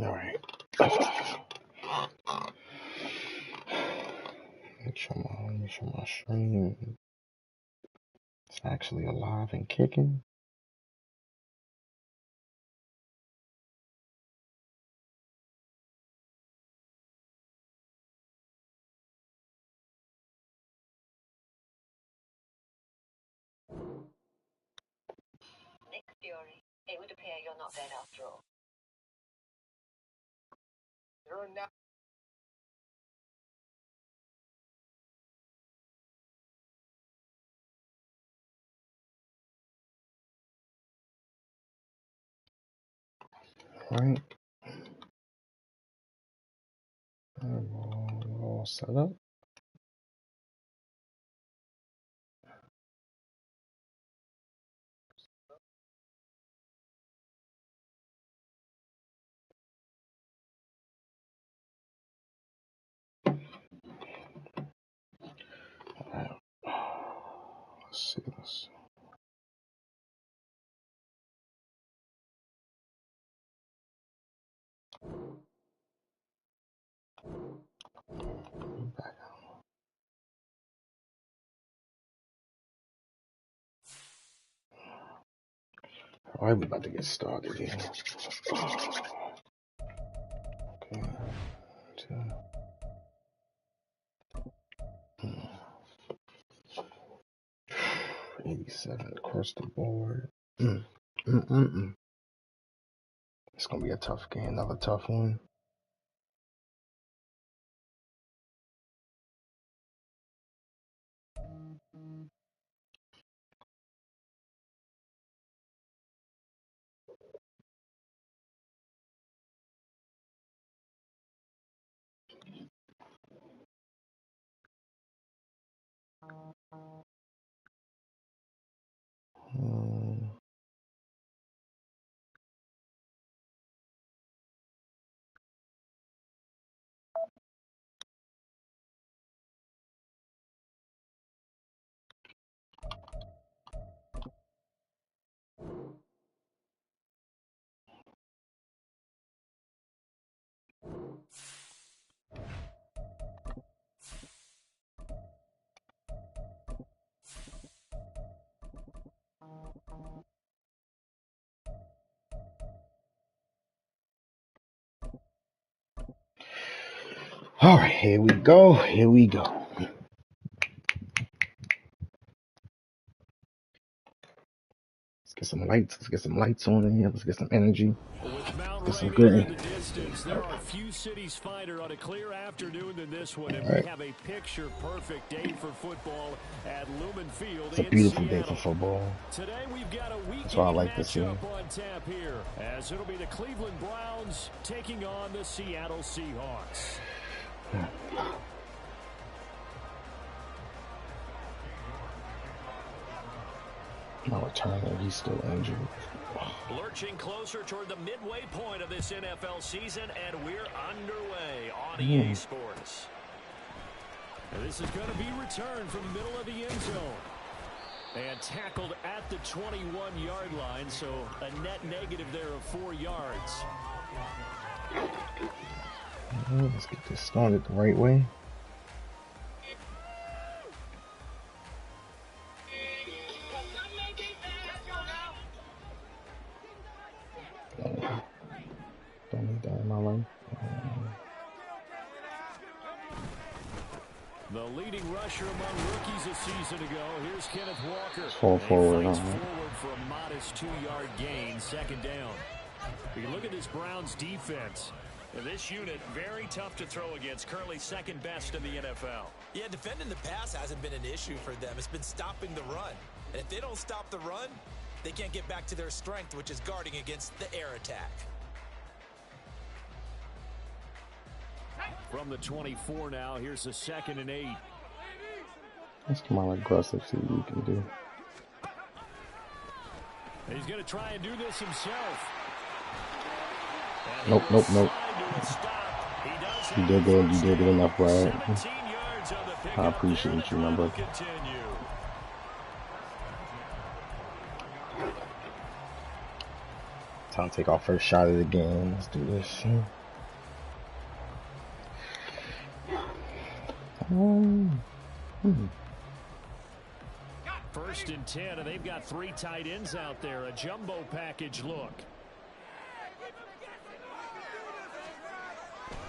All right. Make sure my stream is actually alive and kicking. Nick Fury, it would appear you're not dead after all. You're not. All right. We're all set up. All right. Let's see this. Back out. All right, we're about to get started here. Okay. 87 across the board. It's gonna be a tough game, another tough one. All right, here we go. Here we go. Let's get some lights. Let's get some lights on in here. Let's get some energy. Let's get some good energy. There are few cities finer on a clear afternoon than this one, and we have a picture-perfect day for football at Lumen Field. It's a beautiful day for football. Today we've got a weekend That's what I like to see. matchup on tap here, as it'll be the Cleveland Browns taking on the Seattle Seahawks. My returner, he's still injured. Lurching closer toward the midway point of this NFL season, and we're underway on EA Sports. And this is going to be returned from the middle of the end zone. And tackled at the 21-yard line, so a net negative there of 4 yards. Let's get this started the right way. Don't need that in my life. The leading rusher among rookies a season ago. Here's Kenneth Walker. Fall forward. Forward for a modest 2-yard gain, second down. You look at this Browns defense. And this unit, very tough to throw against, currently second best in the NFL. Yeah, defending the pass hasn't been an issue for them. It's been stopping the run. And if they don't stop the run, they can't get back to their strength, which is guarding against the air attack. From the 24 now, here's the 2nd and 8. Let's come on aggressive, see what we can do. And he's going to try and do this himself. Nope. You did good. You did good enough, Brad. I appreciate you, my brother. Time to take our first shot of the game. Let's do this. First and 10, and they've got 3 tight ends out there. A jumbo package look.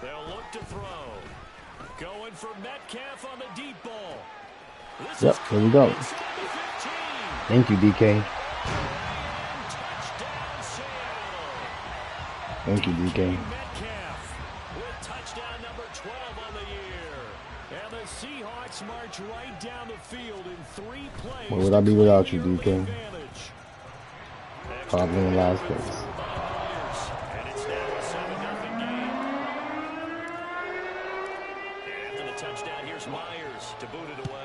They'll look to throw. Going for Metcalf on the deep ball. Yep, here we go. Thank you, DK. Thank you, DK. Metcalf with touchdown number 12 on the year. And the Seahawks march right down the field in 3 plays. Where would I be without you, DK? Probably in last place. And it's now a 7-0 game. After the touchdown, here's Myers to boot it away.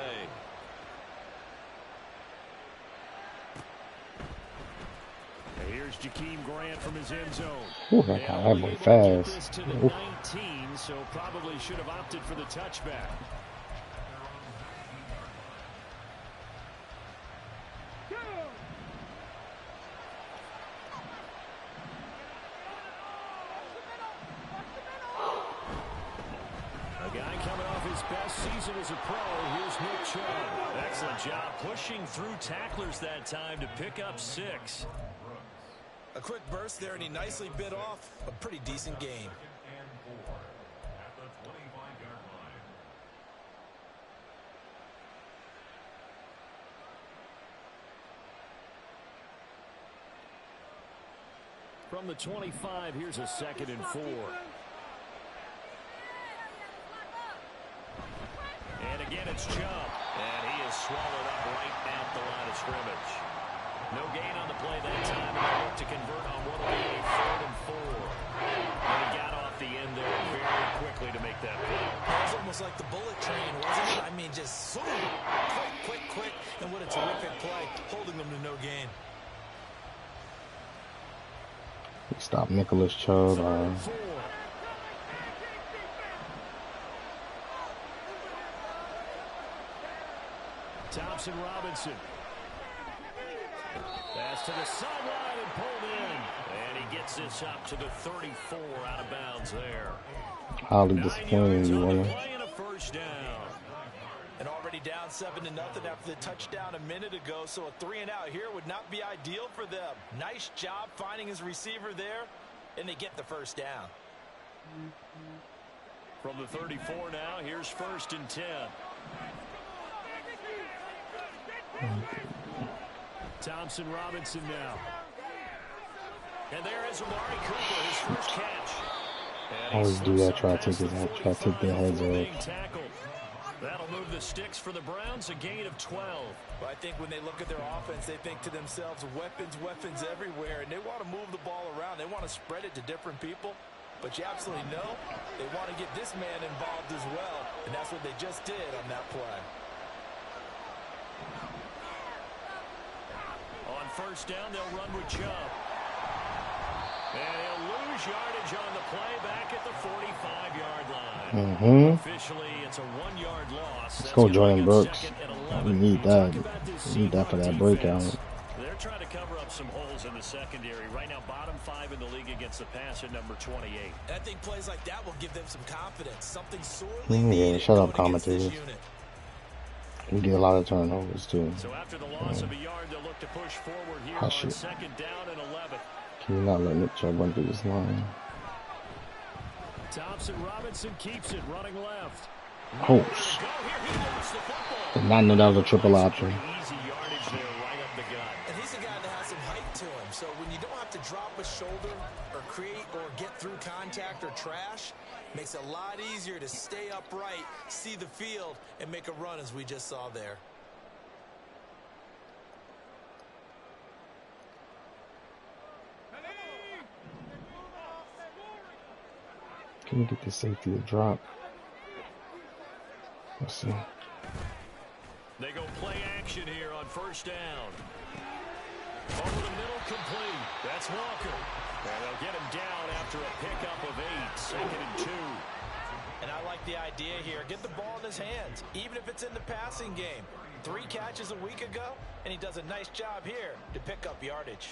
Here's Jakeem Grant from his end zone. Ooh, that boy fast. To the 19, so probably should have opted for the touchback. A guy coming off his best season as a pro. Here's Nick Chubb. Excellent job pushing through tacklers that time to pick up 6. A quick burst there, and he nicely bit off a pretty decent gain. From the 25, here's a 2nd and 4. And again, it's Chubb. And he is swallowed up right at the line of scrimmage. No gain on the play that time, and they look to convert on what will be a 3rd and 4. And he got off the end there very quickly to make that play. It was almost like the bullet train, wasn't it? I mean, just zoom, quick, and what a terrific play, holding them to no gain. Stop Nicholas Chubb. Thompson Robinson. Pass to the sideline and pulled in. And he gets this up to the 34 out of bounds there. Highly disappointing, you wanna. And a first down. And already down 7-0 after the touchdown a minute ago, so a 3-and-out here would not be ideal for them. Nice job finding his receiver there, and they get the first down. From the 34 now, here's 1st and 10. Thompson Robinson now. And there is Amari Cooper, his first catch. Always do that, try to take their heads off. That'll move the sticks for the Browns, a gain of 12. But I think when they look at their offense, they think to themselves, weapons everywhere, and they want to move the ball around. They want to spread it to different people. But you absolutely know they want to get this man involved as well, and that's what they just did on that play. On first down, they'll run with Chubb. And he'll lose yardage on the play back at the 45-yard line. Officially, it's a 1-yard loss. Let's go, Jordan Brooks. We need that. We need that for that breakout. They're trying to cover up some holes in the secondary. Right now, bottom 5 in the league against the pass at number 28. And I think plays like that will give them some confidence. Something sorely needed. Yeah, shut up, commentators. We get a lot of turnovers, too. So after the loss of a yard, they'll look to push forward here on 2nd down and 11. Can you not let Nick Chubb run through this line? Thompson Robinson keeps it running left. Oh, did not know that was a triple option. Easy yardage there right up the gut. And he's a guy that has some height to him. So when you don't have to drop a shoulder or create or get through contact or trash, makes it a lot easier to stay upright, see the field, and make a run as we just saw there. Can we get the safety to drop? Let's see. They go play action here on first down. Over the middle, complete. That's Walker. And they'll get him down after a pickup of 8. 2nd and 2. And I like the idea here. Get the ball in his hands, even if it's in the passing game. 3 catches a week ago, and he does a nice job here to pick up yardage.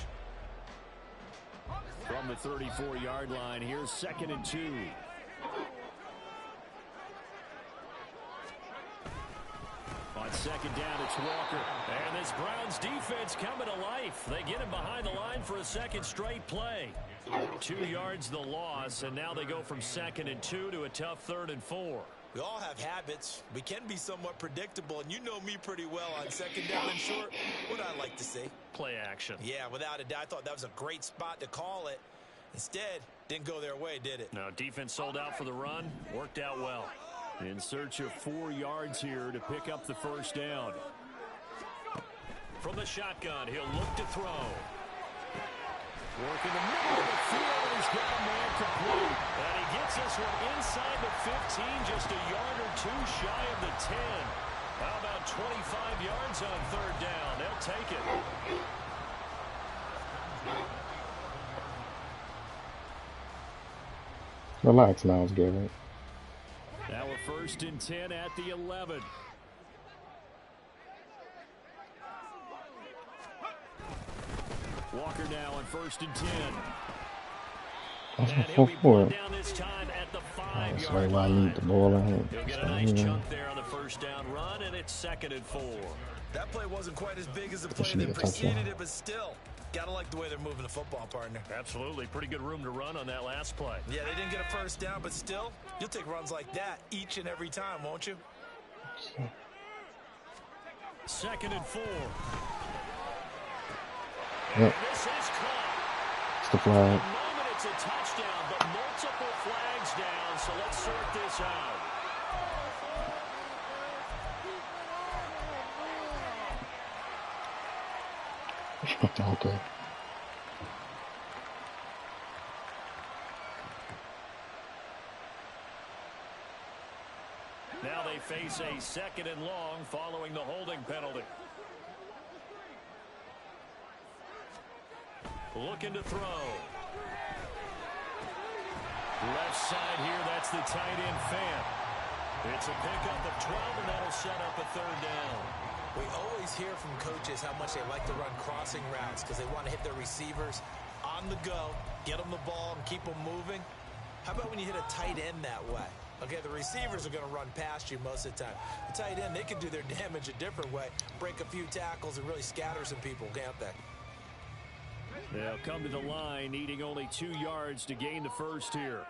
From the 34-yard line, here's 2nd and 2. On 2nd down, it's Walker. And this Browns defense coming to life. They get him behind the line for a 2nd straight play. 2 yards the loss, and now they go from 2nd and 2 to a tough 3rd and 4. We all have habits. We can be somewhat predictable, and you know me pretty well on 2nd down and short. What I like to see? Play action. Yeah, without a doubt. I thought that was a great spot to call it. Instead, didn't go their way, did it? No, defense sold out for the run. Worked out well. In search of 4 yards here to pick up the 1st down. From the shotgun, he'll look to throw. Working the middle of the field, and he's got a man complete. And he gets this one inside the 15, just a yard or 2 shy of the 10. How about 25 yards on 3rd down? They'll take it. Relax, Miles Garrett. Now a 1st and 10 at the 11. Walker now on 1st and 10. That's And my he'll full be forward. brought down this time at the That's 5-yard why I line. need the ball in here. He'll get a nice chunk there on the 1st down run, and it's 2nd and 4. That play wasn't quite as big as the They play should that get a touchdown. preceded it, but still, gotta like the way they're moving the football, partner. Absolutely. Pretty good room to run on that last play. Yeah, they didn't get a 1st down, but still, you'll take runs like that each and every time, won't you? 2nd and 4. Yep. This is caught. It's the At flag. the moment, it's a touchdown, but multiple flags down, so let's sort this out. Okay. Now they face a 2nd and long following the holding penalty. Looking to throw. Left side here, that's the tight end Fant. It's a pickup of 12, and that'll set up a 3rd down. We always hear from coaches how much they like to run crossing routes because they want to hit their receivers on the go, get them the ball, and keep them moving. How about when you hit a tight end that way? Okay, the receivers are going to run past you most of the time. The tight end, they can do their damage a different way, break a few tackles, and really scatter some people, can't they? They'll come to the line, needing only 2 yards to gain the 1st here.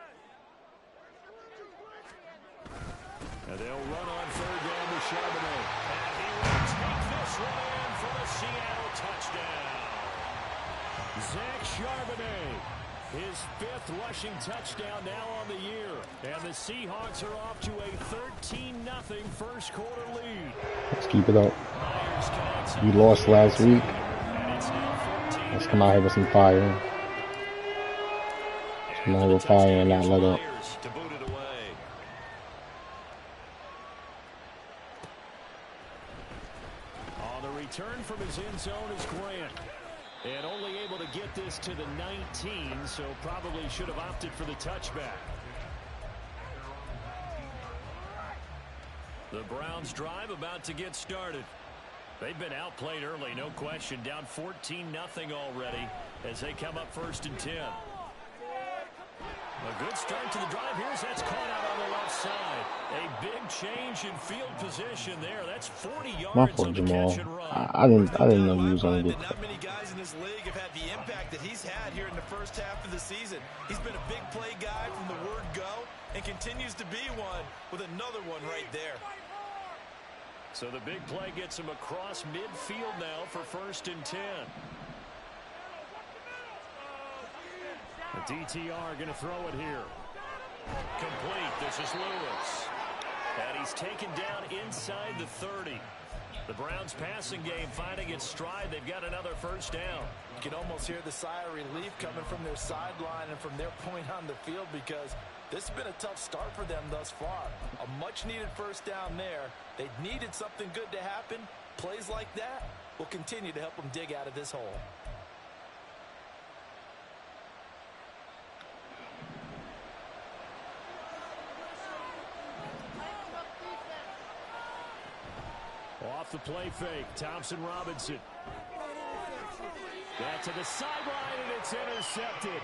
And they'll run on 3rd down to Charbonnet. And he will take this one in for the Seattle touchdown. Zach Charbonnet, his 5th rushing touchdown now on the year. And the Seahawks are off to a 13-0 first quarter lead. Let's keep it up. Myers connects We on lost the last week. and it's now 14. Let's come out here with some fire. Come out with fire and not let up. Myers to boot it away. On the return from his end zone is Grant. And only able to get this to the 19, so probably should have opted for the touchback. The Browns drive about to get started. They've been outplayed early, no question. Down 14-0 already as they come up 1st and 10. A good start to the drive. Here's that's caught out on the left side. A big change in field position there. That's 40 yards My fault, on the Jamal. catch and run. I didn't know you was on good. Not many guys in this league have had the impact that he's had here in the 1st half of the season. He's been a big play guy from the word go and continues to be one with another one right there. So the big play gets him across midfield now for 1st and 10. The DTR going to throw it here. Complete. This is Lewis. And he's taken down inside the 30. The Browns passing game finding its stride. They've got another 1st down. You can almost hear the sigh of relief coming from their sideline and from their point on the field because this has been a tough start for them thus far. A much-needed 1st down there. They needed something good to happen. Plays like that will continue to help them dig out of this hole. Off the play fake, Thompson Robinson. That to the sideline, and it's intercepted.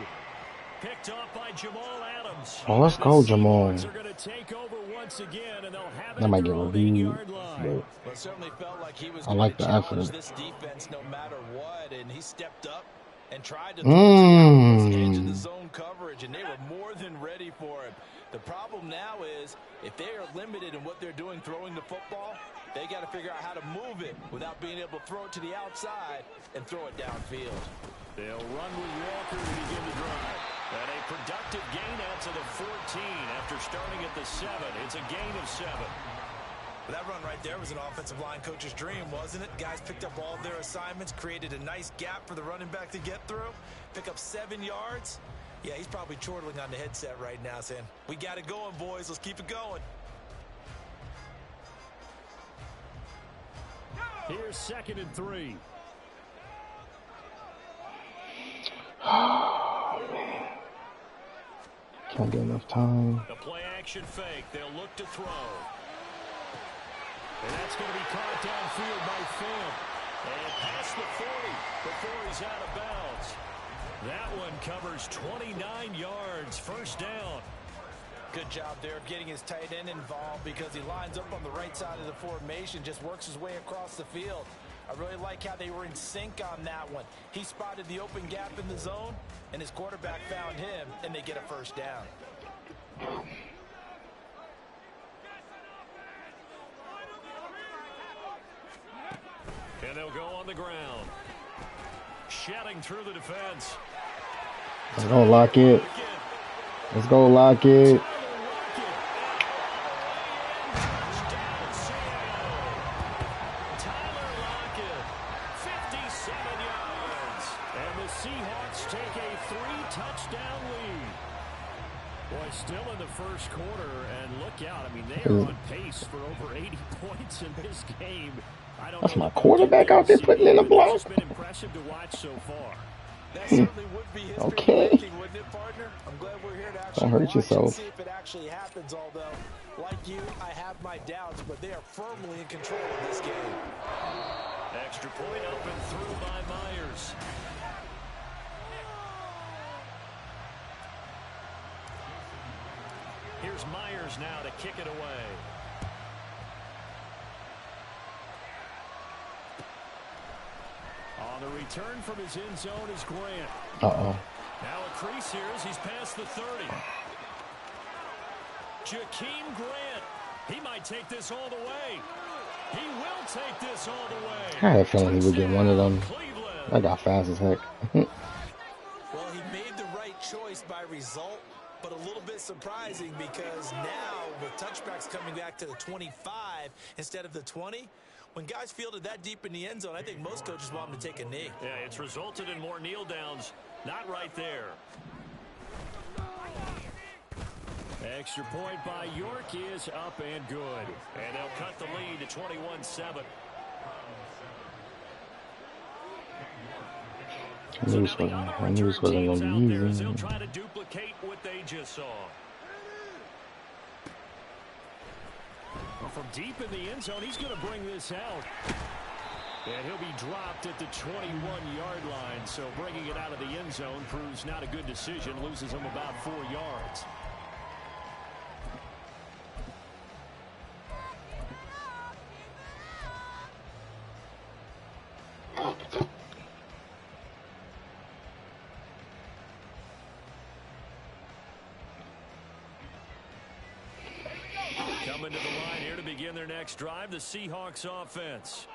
Picked off by Jamal Adams. Oh, let's go, Jamal. Are going to take over once again, and they'll have it That might get reviewed. Well, it certainly felt like he was I like going the to challenge effort. this defense no matter what, and he stepped up and tried to throw some edge of the zone coverage, and they were more than ready for him. The problem now is if they are limited in what they're doing throwing the football, they got to figure out how to move it without being able to throw it to the outside and throw it downfield. They'll run with Walker to begin the drive. And a productive gain out to the 14 after starting at the 7. It's a gain of 7. That run right there was an offensive line coach's dream, wasn't it? Guys picked up all of their assignments, created a nice gap for the running back to get through, pick up 7 yards. Yeah, he's probably chortling on the headset right now saying, we got it going, boys. Let's keep it going. Here's 2nd and 3. Oh, man. Can't get enough time. The play action fake. They'll look to throw. And that's going to be caught downfield by Phil. And past the 40 before he's out of bounds. That one covers 29 yards. First down. Good job there of getting his tight end involved because he lines up on the right side of the formation, just works his way across the field. I really like how they were in sync on that one. He spotted the open gap in the zone, and his quarterback found him, and they get a first down. And they'll go on the ground. Shedding through the defense. Let's go, Lockett. Let's go, Lockett. Seahawks take a 3-touchdown lead. Boy, still in the first quarter, and look out. I mean, they are on pace for over 80 points in this game. That's my quarterback out there putting in a block. It's been impressive to watch so far. That certainly would be history making, wouldn't it, partner? I'm glad we're here to actually watch and see if it actually happens, although, like you, I have my doubts, but they are firmly in control of this game. Extra point up and through by Myers. Here's Myers now to kick it away. On the return from his end zone is Grant. Uh-oh. Now a crease here as he's past the 30. Jakeem Grant. He might take this all the way. He will take this all the way. I had a feeling he would get one of them. That got fast as heck. Well, he made the right choice by result, but a little bit surprising because now with touchbacks coming back to the 25 instead of the 20, when guys fielded that deep in the end zone, I think most coaches want them to take a knee. Yeah, it's resulted in more kneel downs. Not right there. Extra point by York is up and good. And they'll cut the lead to 21-7. I knew this wasn't going to be easy. They'll try to duplicate what they just saw. Well, from deep in the end zone, he's going to bring this out. And he'll be dropped at the 21-yard line. So bringing it out of the end zone proves not a good decision. Loses him about 4 yards. Coming to the line here to begin their next drive, the Seahawks offense.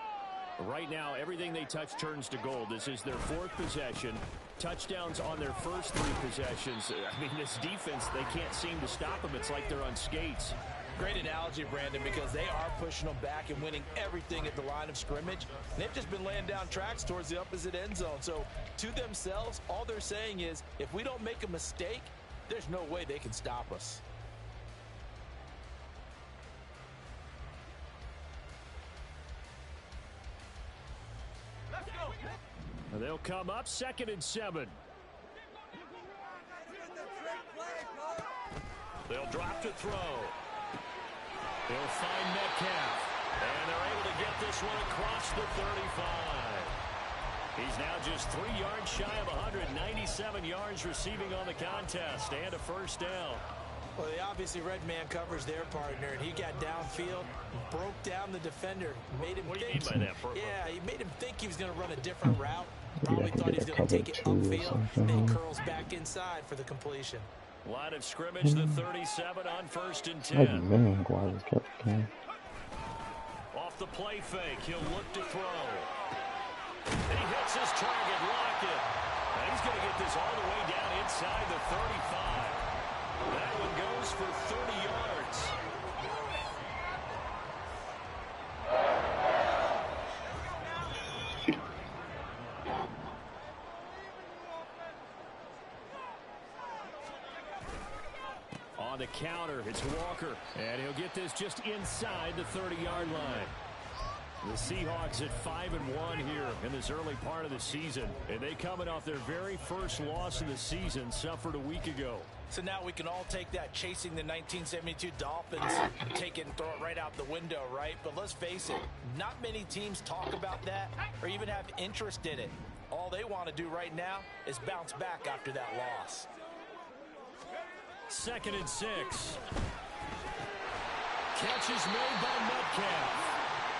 Right now, everything they touch turns to gold. This is their 4th possession. Touchdowns on their first 3 possessions. I mean, this defense, they can't seem to stop them. It's like they're on skates. Great analogy, Brandon, because they are pushing them back and winning everything at the line of scrimmage. And they've just been laying down tracks towards the opposite end zone. So to themselves, all they're saying is, if we don't make a mistake, there's no way they can stop us. They'll come up 2nd and 7. They'll drop to throw. They'll find Metcalf. And they're able to get this one across the 35. He's now just 3 yards shy of 197 yards receiving on the contest and a first down. Well, they obviously read man coverage their partner, and he got downfield, broke down the defender, made him What do you think. mean by that, Purple? Yeah, he made him think he was going to run a different route. Probably Yeah, thought he was going to take it upfield, and then he something. curls back inside for the completion. Line of scrimmage, the 37 on 1st and 10. Oh man, Guada's kept game. Off the play fake, he'll look to throw. And he hits his target, Lockett. And he's going to get this all the way down inside the 35. That one goes for 30 yards. On the counter, it's Walker. And he'll get this just inside the 30-yard line. The Seahawks at 5-1 here in this early part of the season. And they coming off their very first loss of the season, suffered a week ago. So now we can all take that chasing the 1972 Dolphins, take it and throw it right out the window, right? But let's face it, not many teams talk about that or even have interest in it. All they want to do right now is bounce back after that loss. 2nd and 6. Catch is made by Metcalf.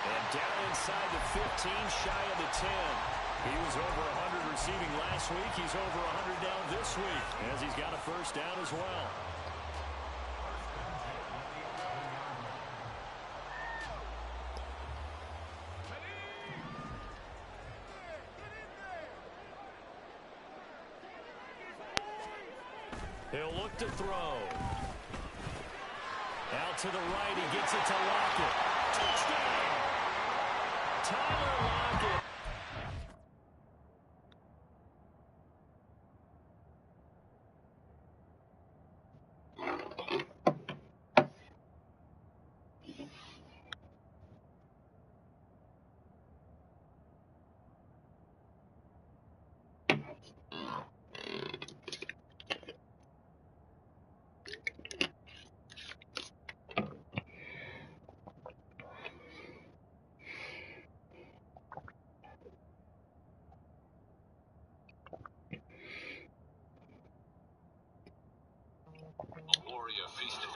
And down inside the 15, shy of the 10. He was over 100 receiving last week. He's over 100 down this week, as he's got a first down as well. He'll look to throw. Out to the right, he gets it to Lockett. Touchdown! Tyler Lockett. Warrior feasted.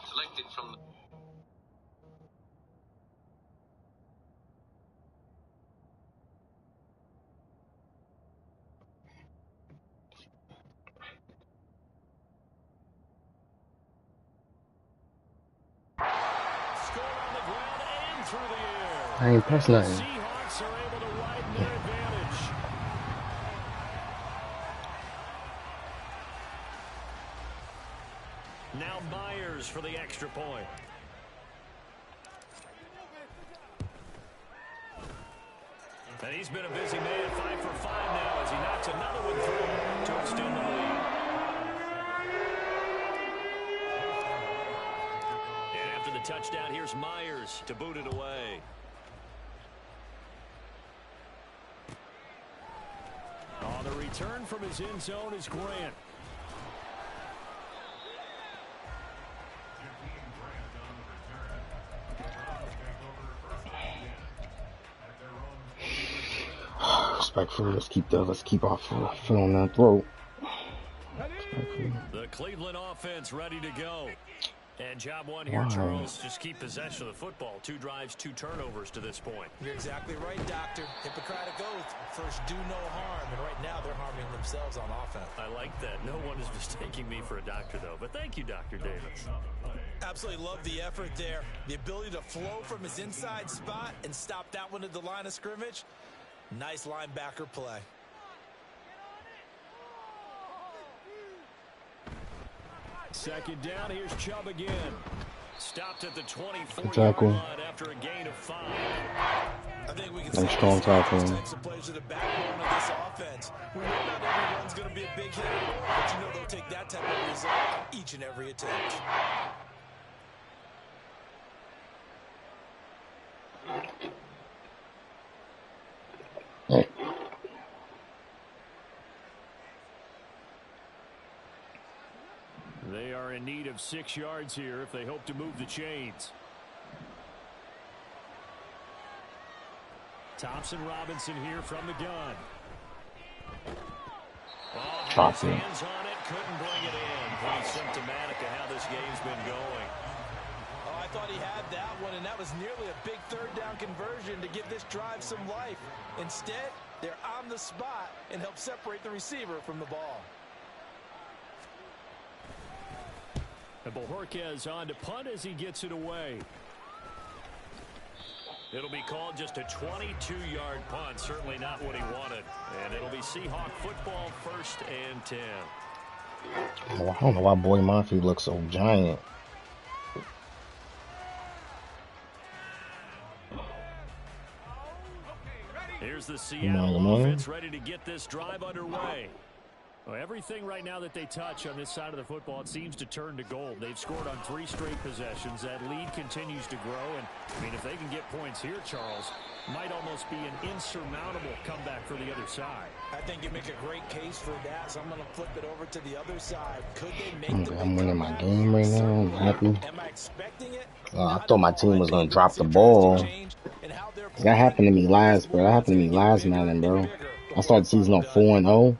Selected from the... Score on the ground and through the air. I ain't pressed nothing. Seahawks are able to widen their advantage. Now Myers for the extra point. And he's been a busy man, 5 for 5 now as he knocks another one through to extend the lead. And after the touchdown, here's Myers to boot it away. On the return from his end zone is Grant. Respectfully, let's keep our foot on that throat. Respectfully. The Cleveland offense ready to go. And job one here, Charles. Just keep possession of the football. 2 drives, 2 turnovers to this point. You're exactly right, Doctor. Hippocratic oath. First, do no harm. And right now, they're harming themselves on offense. I like that. No one is mistaking me for a doctor, though. But thank you, Dr. Davis. Absolutely love the effort there. The ability to flow from his inside spot and stop that one at the line of scrimmage. Nice linebacker play. Second down, here's Chubb again. Stopped at the 24-yard tackle. line after a gain of 5. I think we can Nice say strong these tackle. types of plays are the backbone of this offense. We know not every run's going to be a big hit, but you know they'll take that type of result each and every attempt. Hey. They are in need of 6 yards here if they hope to move the chains. Thompson-Robinson here from the gun. Drop His it. hands on it, couldn't bring it in. Pretty symptomatic of how this game's been going. Oh, I thought he had that one, and that was nearly a big third down conversion to give this drive some life. Instead, they're on the spot and help separate the receiver from the ball. And Bojorquez on to punt as he gets it away. It'll be called just a 22-yard punt. Certainly not what he wanted. And it'll be Seahawk football, 1st and 10. I don't know why Boy Murphy looks so giant. Here's the Seattle Come on. offense ready to get this drive underway. Well, everything right now that they touch on this side of the football, it seems to turn to gold. They've scored on 3 straight possessions. That lead continues to grow. And, I mean, if they can get points here, Charles, might almost be an insurmountable comeback for the other side. I think you make a great case for that, so I'm going to flip it over to the other side. Could they make the I'm winning my game right now. I'm happy. Am I expecting it? I thought my team was going to drop the ball. That happened to me last, bro. That happened to me last Madden, bro. I started the season on 4-0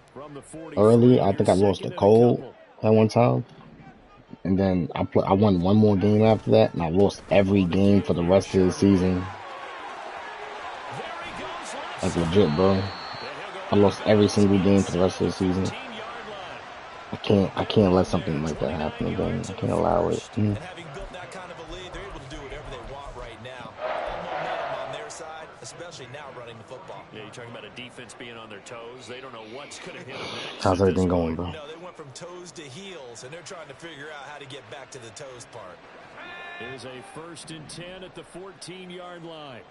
early. I think I lost the cold at one time. And then I won one more game after that, and I lost every game for the rest of the season. Like legit, bro. I lost every single game for the rest of the season. I can't let something like that happen again. I can't allow it. And having built that kind of a lead, they're able to do whatever they want right now. Momentum on their side, especially now running the football. Yeah, you're talking about a defense being on their toes. They don't know what's going to hit them next. How's everything going, bro? No, they went from toes to heels, and they're trying to figure out how to get back to the toes part. Here's a 1st and 10 at the 14-yard line.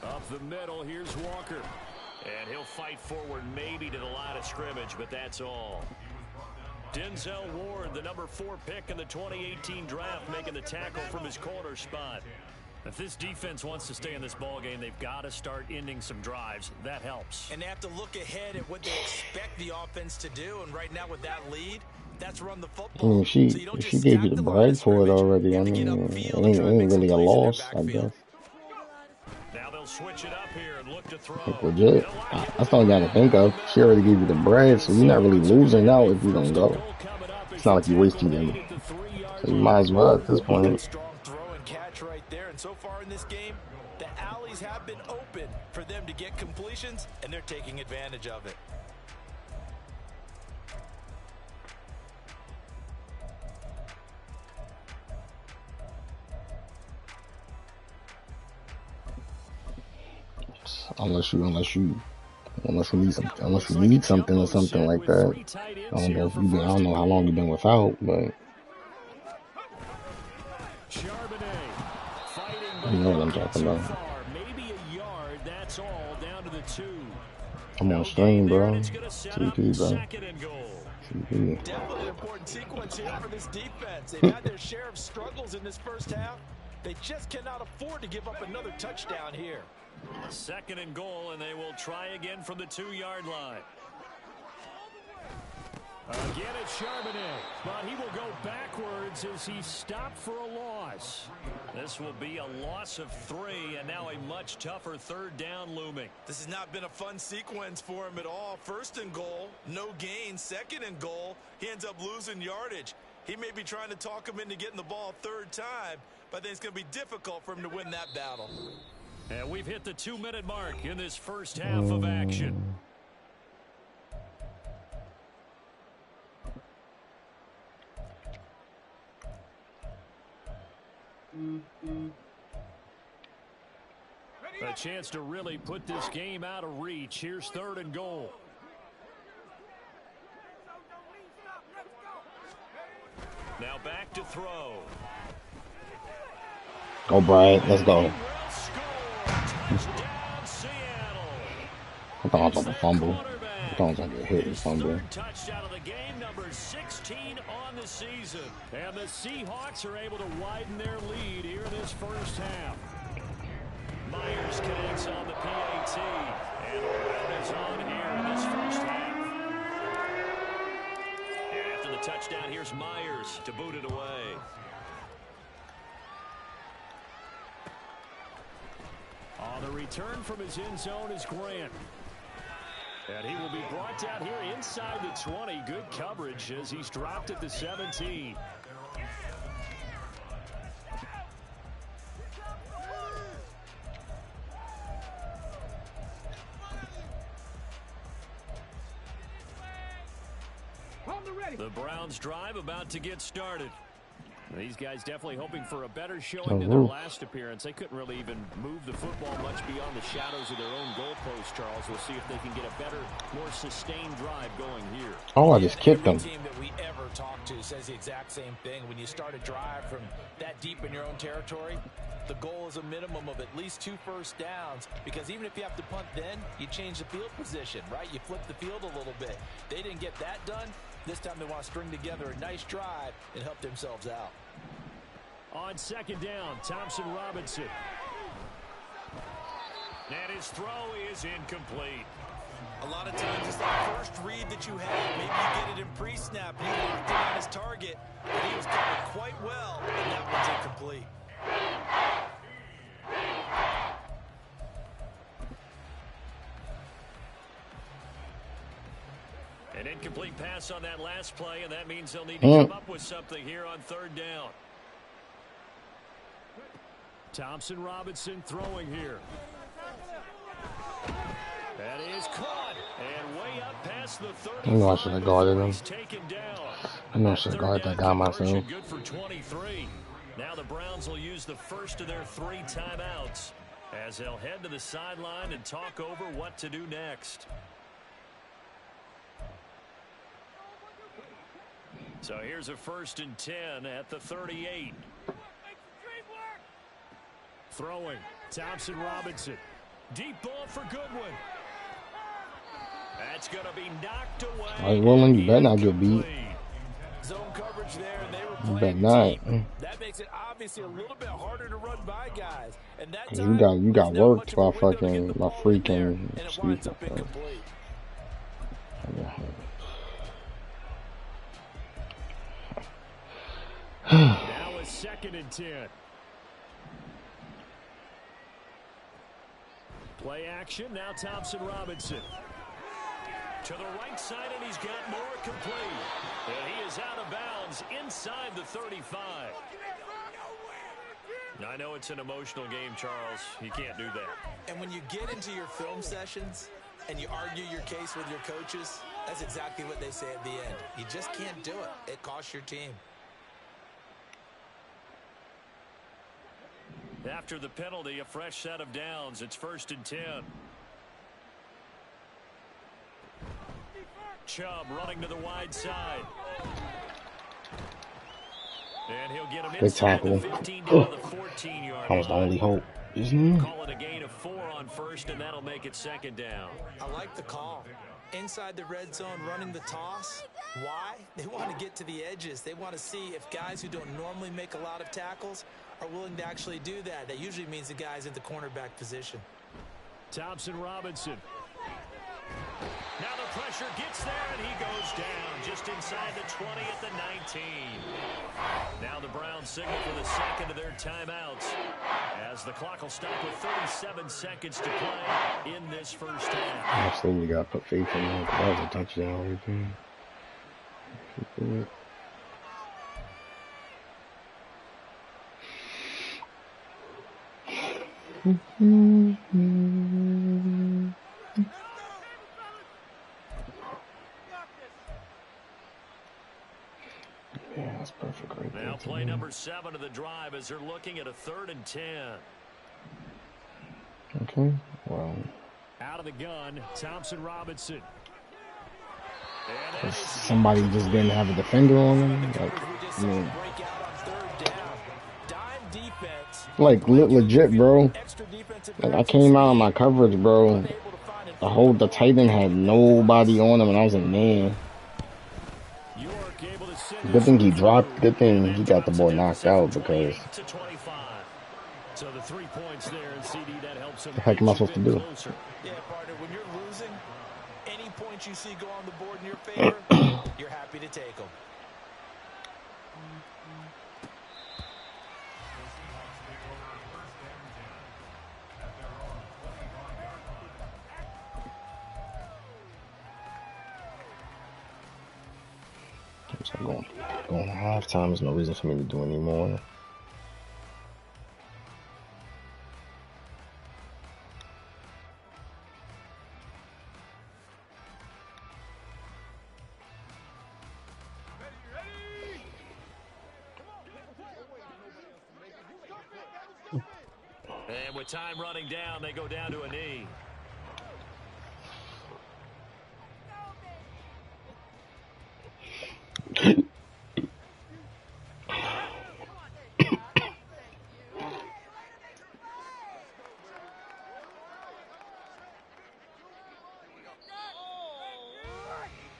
Up the middle, here's Walker. And he'll fight forward maybe to the line of scrimmage, but that's all. Denzel Ward, the number 4 pick in the 2018 draft, making the tackle from his corner spot. If this defense wants to stay in this ballgame, they've got to start ending some drives. That helps. And they have to look ahead at what they expect the offense to do. And right now with that lead, that's run the football. I mean, she gave you the bread for it already. I mean, it ain't really a loss, I guess. Now they'll switch it up here and look to throw. Like legit. That's all you gotta think of. She already gave you the bread, so you're not really losing now if you don't go. It's not like you're wasting them. So you might as well at this point. Strong throw and catch right there. And so far in this game, the alleys have been open for them to get completions, and they're taking advantage of it. Unless you need something or something like that. I don't know how long you've been without, but you know what I'm talking about. I'm on stream, bro. TP, bro. TP. Definitely an important sequence here for this defense. They've had their share of struggles in this first half. They just cannot afford to give up another touchdown here. 2nd and goal, and they will try again from the 2-yard line. Again, it's Charbonnet, but he will go backwards as he stopped for a loss. This will be a loss of 3, and now a much tougher 3rd down looming. This has not been a fun sequence for him at all. 1st and goal, no gain. 2nd and goal, he ends up losing yardage. He may be trying to talk him into getting the ball 3rd time, but I think it's going to be difficult for him to win that battle. And we've hit the 2-minute mark in this first half of action. A chance to really put this game out of reach. Here's 3rd and goal. Now back to throw. Go, Brian. Let's go. I thought I was about to fumble. I thought I was going to get hit and fumble. Touchdown of the game, number 16 on the season. And the Seahawks are able to widen their lead here in this first half. Myers connects on the PAT. And the run is on here in this first half. And after the touchdown, here's Myers to boot it away. On the return from his end zone is Grant. And he will be brought down here inside the 20. Good coverage as he's dropped at the 17. The Browns drive about to get started. These guys definitely hoping for a better showing than their last appearance. They couldn't really even move the football much beyond the shadows of their own goalpost, Charles. We'll see if they can get a better, more sustained drive going here. Oh, I just kicked them. Every team that we ever talk to says the exact same thing. When you start a drive from that deep in your own territory, the goal is a minimum of at least 2 first downs, because even if you have to punt then, you change the field position, right? You flip the field a little bit. They didn't get that done. This time they want to string together a nice drive and help themselves out. On second down, Thompson Robinson. And his throw is incomplete. A lot of times it's that first read that you have. Maybe you get it in pre-snap. He locked in on his target, but he was covered quite well, and that one's incomplete. An incomplete pass on that last play, and that means they'll need to come up with something here on third down. Thompson Robinson throwing here. That is caught, and way up past the 30. I know I should have guarded him. I know I should have guarded that guy myself. Good for 23. Now the Browns will use the first of their 3 timeouts as they'll head to the sideline and talk over what to do next. So here's a 1st and 10 at the 38. Throwing, Thompson Robinson. Deep ball for Goodwin. That's going to be knocked away. All right, Roland, you better not get beat. Zone coverage there, and they were You playing better not. deep. That makes it obviously a little bit harder to run by guys. And that You got worked by fucking my freaking speaker. Now a 2nd and 10. Play action. Now Thompson Robinson. To the right side, and he's got more complete. And he is out of bounds inside the 35. I know it's an emotional game, Charles. You can't do that. And when you get into your film sessions and you argue your case with your coaches, that's exactly what they say at the end. You just can't do it. It costs your team. After the penalty, a fresh set of downs. It's 1st and 10. Chubb running to the wide side. And he'll get him inside the 15 down to the 14-yard line. That was the only hope, isn't it? Call it a gain of 4 on 1st, and that'll make it 2nd down. I like the call. Inside the red zone, running the toss. Why? They want to get to the edges. They want to see if guys who don't normally make a lot of tackles are willing to actually do that. That usually means the guy's in the cornerback position. Thompson Robinson. Now the pressure gets there, and he goes down just inside the 20 at the 19. Now the Browns signal for the 2nd of their timeouts as the clock will stop with 37 seconds to play in this first half. Absolutely got to put faith in that. That was a touchdown right there. Yeah, that's perfect right there. Now play number 7 of the drive as they're looking at a 3rd and 10. Okay, well. Out of the gun, Thompson Robinson. Somebody just didn't have a defender on them. Like legit, bro. Like I came out of my coverage, bro. The tight end had nobody on him, and I was like, man. Good thing he dropped. Good thing he got the ball knocked out because. So the 3 points there, and CD that helps him. The heck am I supposed to do? Yeah, partner. When you're losing, any points you see go on the board in your favor, you're happy to take them. So going to halftime. There's no reason for me to do any more. And with time running down, they go down to a knee.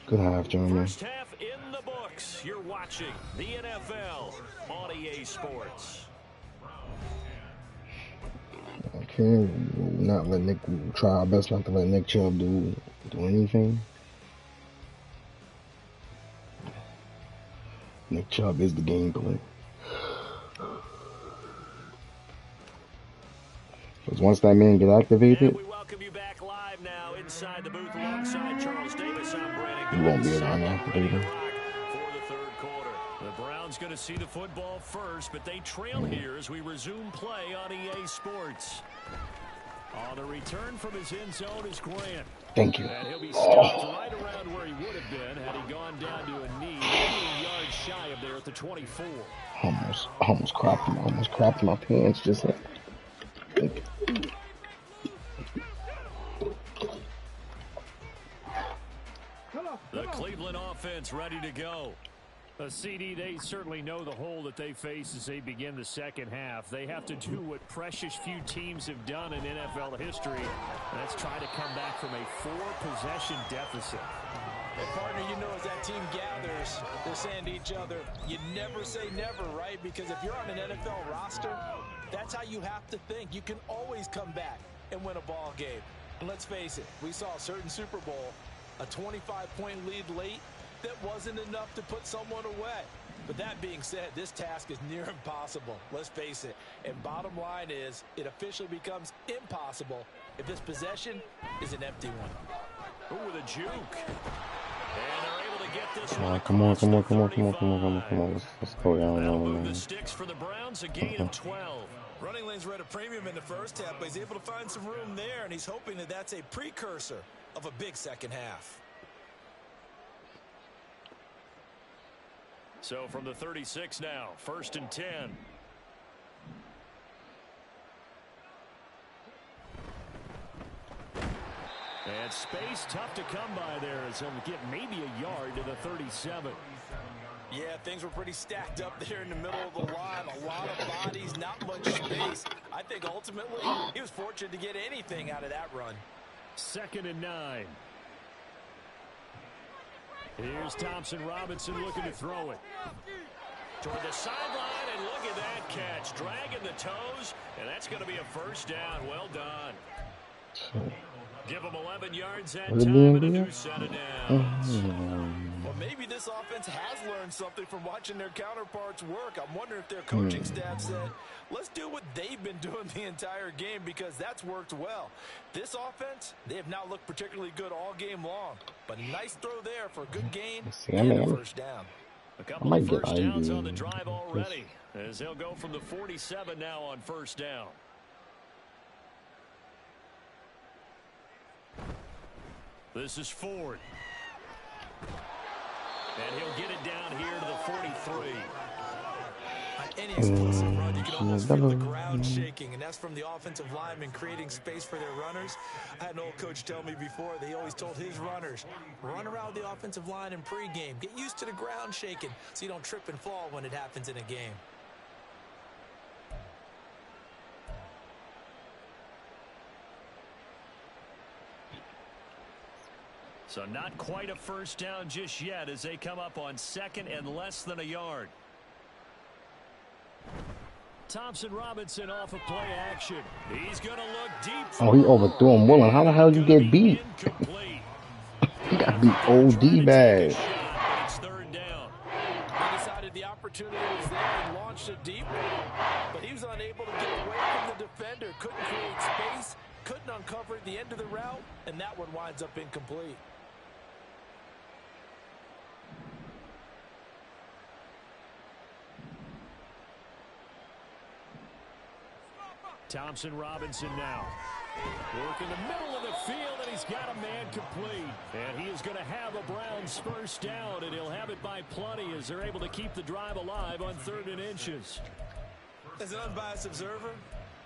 Good half, Jeremy. First half in the books. You're watching the NFL on EA Sports. Okay, we'll not let Nick. We'll try our best not to let Nick Chubb do anything. Nick Chubb is the game plan. Because once that man get activated, we welcome you back live now inside the booth alongside Charles Davis. I'm Brandon. he won't be unactivated. For the third quarter, the Browns going to see the football first, but they trail here as we resume play on EA Sports. On the return from his end zone is Grant. Thank you. And he'll be stopped right around where he would have been had he gone down to a knee, a yard shy of there at the 24. Almost crapped my pants just then. The Cleveland offense ready to go. CD, they certainly know the hole that they face as they begin the second half. They have to do what precious few teams have done in NFL history. That's try to come back from a 4-possession deficit. And partner, you know, as that team gathers, they're saying to each other, you never say never, right? Because if you're on an NFL roster, that's how you have to think. You can always come back and win a ball game. And let's face it, we saw a certain Super Bowl, a 25-point lead late, that wasn't enough to put someone away. But that being said, this task is near impossible. Let's face it. And bottom line is, it officially becomes impossible if this possession is an empty one. Ooh, with a juke. And they're able to get this one. Come on. Let's go down. That'll move the sticks for the Browns, a gain of 12. Running lanes were at a premium in the first half, but he's able to find some room there, and he's hoping that that's a precursor of a big second half. So from the 36 now, 1st and 10. And space tough to come by there as he'll get maybe a yard to the 37. Yeah, things were pretty stacked up there in the middle of the line. A lot of bodies, not much space. I think ultimately he was fortunate to get anything out of that run. 2nd and 9. Here's Thompson Robinson looking to throw it. Toward the sideline, and look at that catch. Dragging the toes, and that's going to be a first down. Well done. Give him 11 yards that time and a new set of downs. Well, maybe this offense has learned something from watching their counterparts work. I'm wondering if their coaching staff said, let's do what they've been doing the entire game because that's worked well. This offense, they have not looked particularly good all game long. But nice throw there for a good gain and a first down. A couple of first downs on the drive already as they'll go from the 47 now on first down. This is Ford. And he'll get it down here to the 43. Any explosive run, you can almost feel the ground shaking, and that's from the offensive linemen creating space for their runners. I had an old coach tell me before, they always told his runners, run around the offensive line in pregame. Get used to the ground shaking so you don't trip and fall when it happens in a game. So not quite a first down just yet as they come up on 2nd and less than a yard. Thompson Robinson off of play action. He's going to look deep. Oh, he overthrew him. Willing, how the hell you get beat? He got beat OD bad. It's 3rd down. He decided the opportunity was there and launched a deep one, but he was unable to get away from the defender. Couldn't create space, couldn't uncover at the end of the route, and that one winds up incomplete. Thompson Robinson now. Work in the middle of the field, and he's got a man complete. And he is going to have a Browns first down, and he'll have it by plenty as they're able to keep the drive alive on 3rd and inches. As an unbiased observer,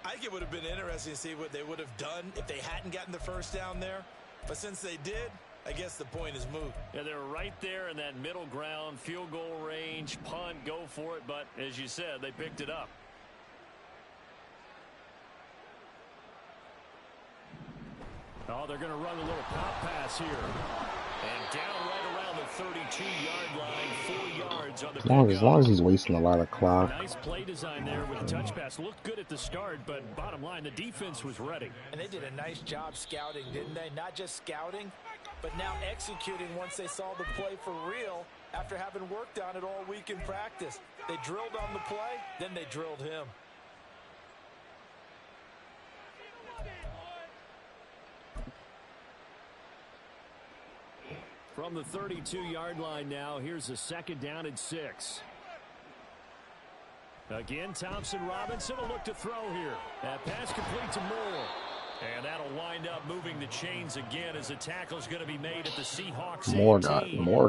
I think it would have been interesting to see what they would have done if they hadn't gotten the first down there. But since they did, I guess the point is moot. Yeah, they're right there in that middle ground, field goal range, punt, go for it. But as you said, they picked it up. Oh, they're going to run a little pop pass here. And down right around the 32-yard line, 4 yards on the pickup. As long as he's wasting a lot of clock. Nice play design there with a touch pass. Looked good at the start, but bottom line, the defense was ready. And they did a nice job scouting, didn't they? Not just scouting, but now executing once they saw the play for real after having worked on it all week in practice. They drilled on the play, then they drilled him. From the 32-yard line now, here's a 2nd down and 6. Again, Thompson Robinson will look to throw here. That pass complete to Moore. And that'll wind up moving the chains again as a tackle is going to be made at the Seahawks. Moore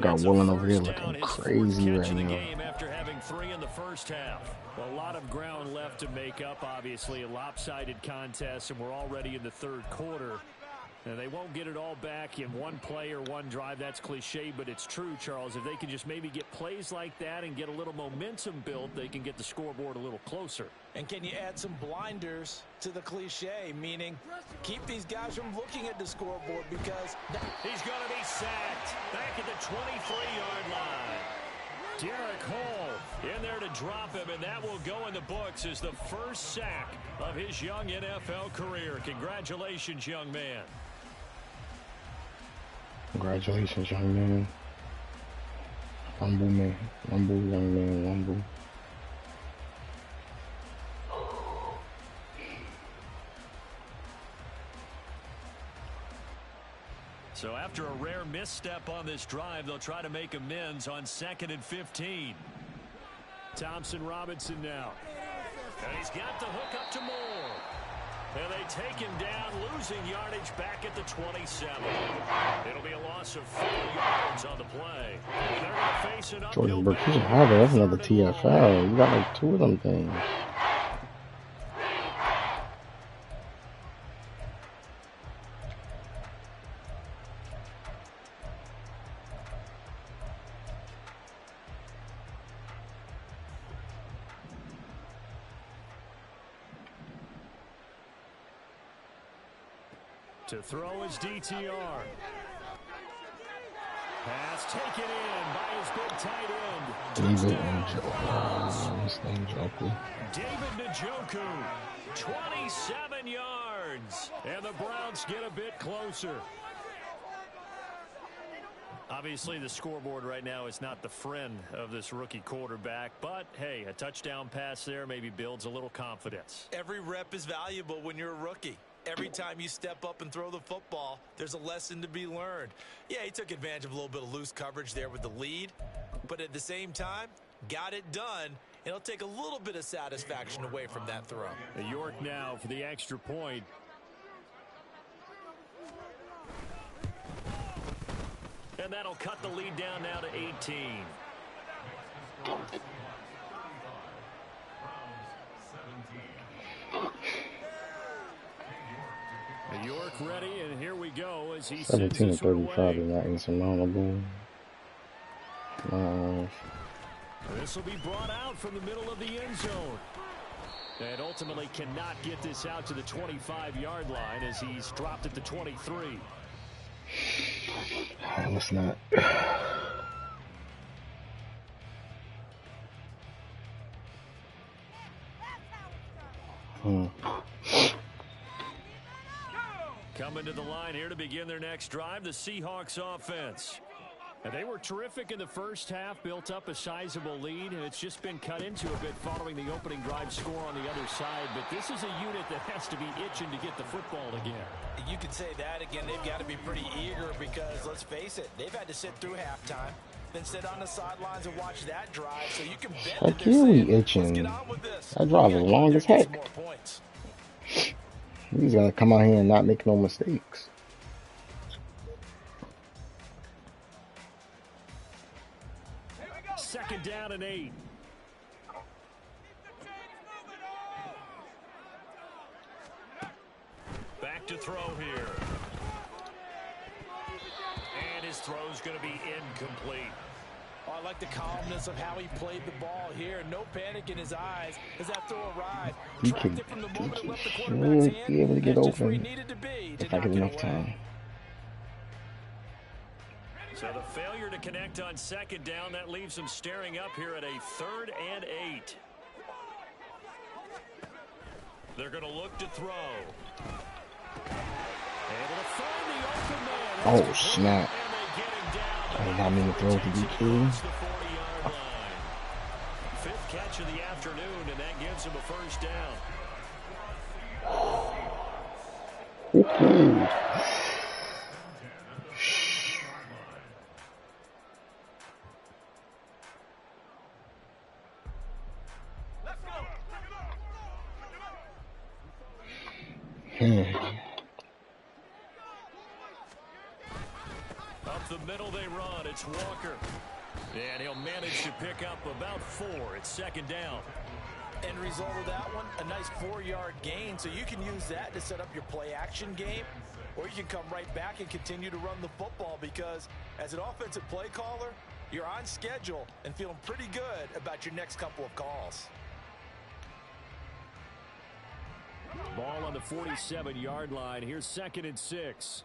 got Woolen over here looking crazy right now. Game after having 3 in the first half. A lot of ground left to make up, obviously. A lopsided contest, and we're already in the 3rd quarter. And they won't get it all back in one play or one drive. That's cliche, but it's true, Charles. If they can just maybe get plays like that and get a little momentum built, they can get the scoreboard a little closer. And can you add some blinders to the cliche, meaning keep these guys from looking at the scoreboard because he's going to be sacked back at the 23-yard line. Derek Hall in there to drop him, and that will go in the books as the first sack of his young NFL career. Congratulations, young man. Congratulations, young man. Humble man. Humble, young man. Humble. So after a rare misstep on this drive, they'll try to make amends on 2nd and 15. Thompson Robinson now. And he's got the hook up to Moore. And they take him down, losing yardage back at the 27. It'll be a loss of 4 yards on the play. And they're going to face an uphill Jordan Burke, you should have it. That's another TFL. You got like 2 of them things. To throw his DTR. Pass taken in by his big tight end. David Njoku, 27 yards. And the Browns get a bit closer. Obviously, the scoreboard right now is not the friend of this rookie quarterback. But, hey, a touchdown pass there maybe builds a little confidence. Every rep is valuable when you're a rookie. Every time you step up and throw the football, there's a lesson to be learned. Yeah, he took advantage of a little bit of loose coverage there with the lead, but at the same time, got it done. It'll take a little bit of satisfaction away from that throw. York now for the extra point. And that'll cut the lead down now to 18. York ready, and here we go as he 17-35 is not insurmountable. This will be brought out from the middle of the end zone. And ultimately cannot get this out to the 25-yard line as he's dropped at the 23. Let's not. Coming to the line here to begin their next drive, the Seahawks offense. And they were terrific in the first half, built up a sizable lead, and it's just been cut into a bit following the opening drive score on the other side. But this is a unit that has to be itching to get the football again. You could say that again. They've got to be pretty eager because, let's face it, they've had to sit through halftime, then sit on the sidelines and watch that drive. So you can bet that they're saying, let's get on with this. That drive was long as heck. He's gonna come out here and not make no mistakes. Second down and 8. Back to throw here. And his throw's going to be incomplete. Oh, I like the calmness of how he played the ball here. No panic in his eyes as that throw arrived. He Tracked could it from the moment it left the quarterback's hand. be able to get That's just where he open needed to be if to I knock get it enough away. time. So the failure to connect on second down, that leaves him staring up here at a 3rd and 8. They're going to look to throw. Able to find the open man. That's Oh, snap. and they get him down. I did not mean to throw to DK. The 40-yard line. 5th catch of the afternoon, and that gives him a first down. Up the middle they run. It's Walker. And he'll manage to pick up about 4. It's second down. End result of that one, a nice 4-yard gain. So you can use that to set up your play action game, or you can come right back and continue to run the football, because as an offensive play caller, you're on schedule and feeling pretty good about your next couple of calls. Ball on the 47-yard line. Here's 2nd and 6.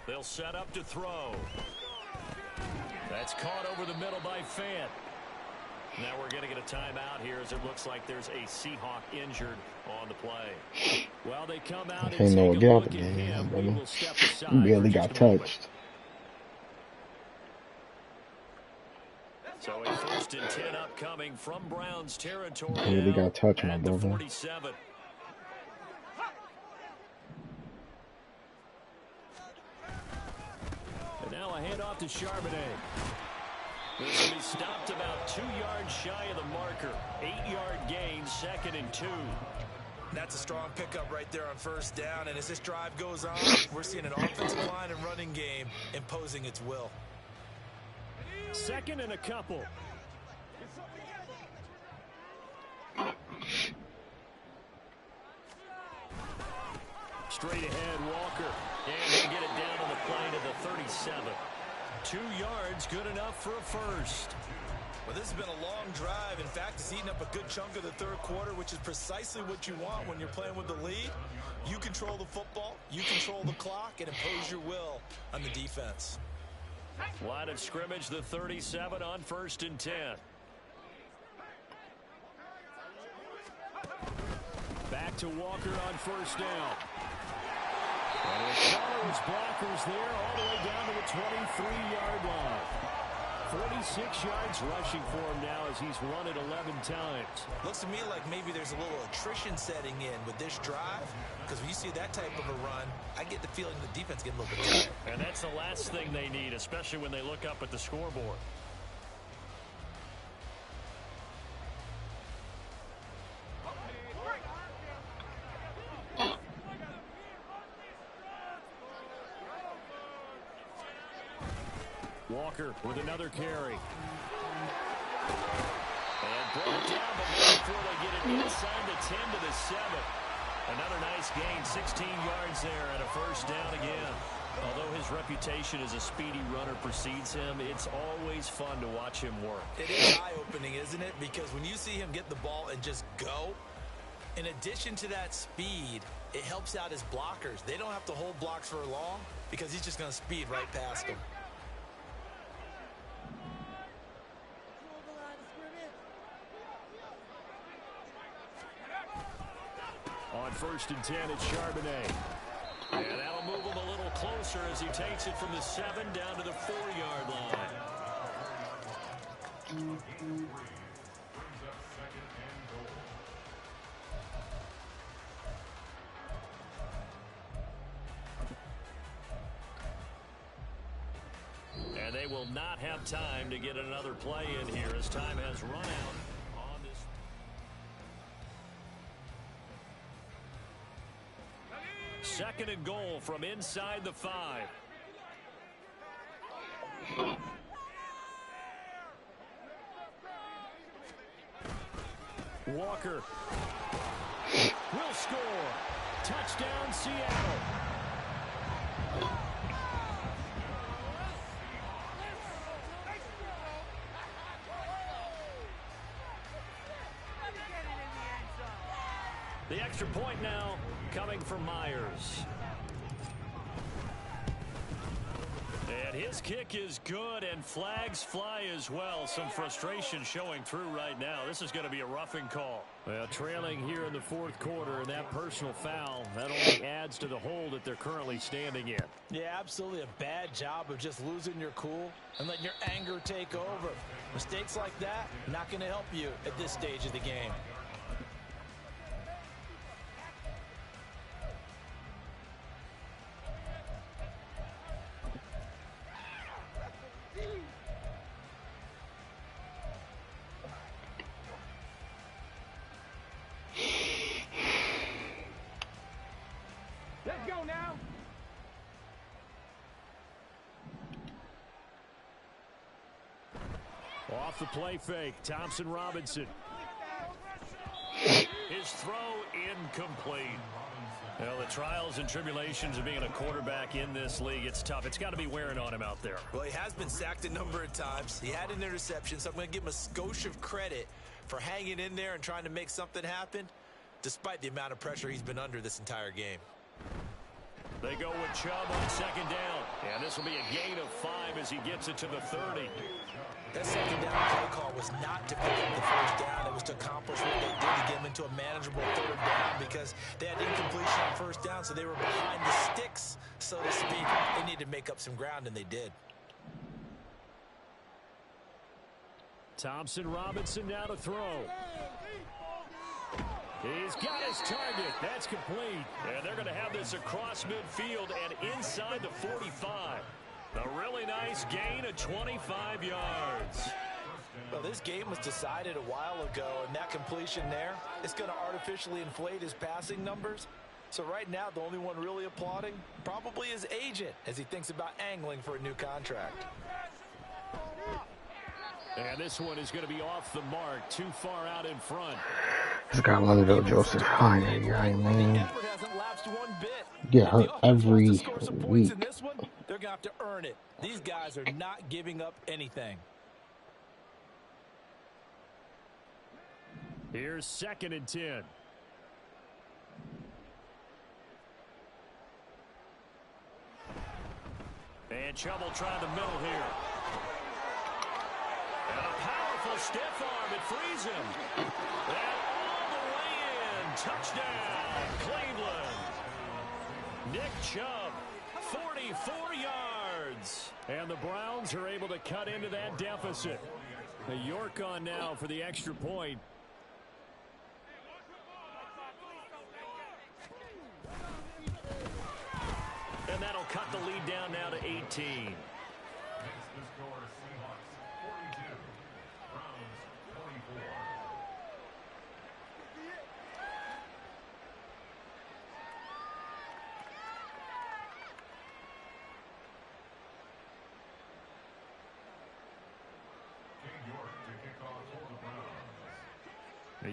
They'll set up to throw. That's caught over the middle by Fant. Now we're going to get a timeout here, as it looks like there's a Seahawk injured on the play. Well, they come out and take a look at him. We will step aside. He barely got touched. So a 1st and 10 upcoming from Browns territory. Barely got touched, my brother. 47. And now a handoff to Charbonnet. This will be stopped about 2 yards shy of the marker. 8-yard gain, 2nd and 2. That's a strong pickup right there on 1st down. And as this drive goes on, we're seeing an offensive line and running game imposing its will. 2nd and a couple. Straight ahead, Walker. And he'll get it down on the plane to the 37. 2 yards, good enough for a first. Well, this has been a long drive. In fact, it's eaten up a good chunk of the 3rd quarter, which is precisely what you want when you're playing with the lead. You control the football, you control the clock, and impose your will on the defense. Line of scrimmage, the 37 on 1st and 10. Back to Walker on 1st down. And he follows blockers there all the way down to the 23-yard line. 46 yards rushing for him now as he's run it 11 times. Looks to me like maybe there's a little attrition setting in with this drive, because when you see that type of a run, I get the feeling the defense getting a little bit tired. And that's the last thing they need, especially when they look up at the scoreboard. Walker with another carry. And brought down, but before they get it inside the 10 to the 7. Another nice gain, 16 yards there, and a first down again. Although his reputation as a speedy runner precedes him, it's always fun to watch him work. It is eye-opening, isn't it? Because when you see him get the ball and just go, in addition to that speed, it helps out his blockers. They don't have to hold blocks for long because he's just going to speed right past them. On 1st and 10, it's Charbonnet. And that'll move him a little closer as he takes it from the 7 down to the 4-yard line. And they will not have time to get another play in here as time has run out on this. 2nd and goal from inside the 5. Walker will score. Touchdown, Seattle. The extra point now coming from Myers. And his kick is good, and flags fly as well. Some frustration showing through right now. This is going to be a roughing call. Well, trailing here in the 4th quarter, and that personal foul, that only adds to the hole that they're currently standing in. Yeah, absolutely a bad job of just losing your cool and letting your anger take over. Mistakes like that, not going to help you at this stage of the game. Off the play fake, Thompson Robinson. His throw incomplete. Well, the trials and tribulations of being a quarterback in this league, it's tough. It's got to be wearing on him out there. Well, he has been sacked a number of times. He had an interception, so I'm going to give him a skosh of credit for hanging in there and trying to make something happen, despite the amount of pressure he's been under this entire game. They go with Chubb on 2nd down. And this will be a gain of 5 as he gets it to the 30. That 2nd down play call was not to pick up the 1st down. It was to accomplish what they did to get him into a manageable 3rd down because they had incompletion on 1st down, so they were behind the sticks, so to speak. They needed to make up some ground, and they did. Thompson Robinson now to throw. He's got his target. That's complete. And they're going to have this across midfield and inside the 45. A really nice gain of 25 yards. Well, this game was decided a while ago, and that completion there, it's going to artificially inflate his passing numbers. So right now, the only one really applauding probably his agent as he thinks about angling for a new contract. And this one is going to be off the mark, too far out in front. This guy Londell Joseph, hi, man. Get hurt every week. They're going to have to earn it. These guys are not giving up anything. Here's 2nd and 10. And Chubb will try the middle here. And a powerful stiff arm. It frees him. And all the way in. Touchdown, Cleveland. Nick Chubb, 44 yards. And the Browns are able to cut into that deficit. York on now for the extra point. And that'll cut the lead down now to 18.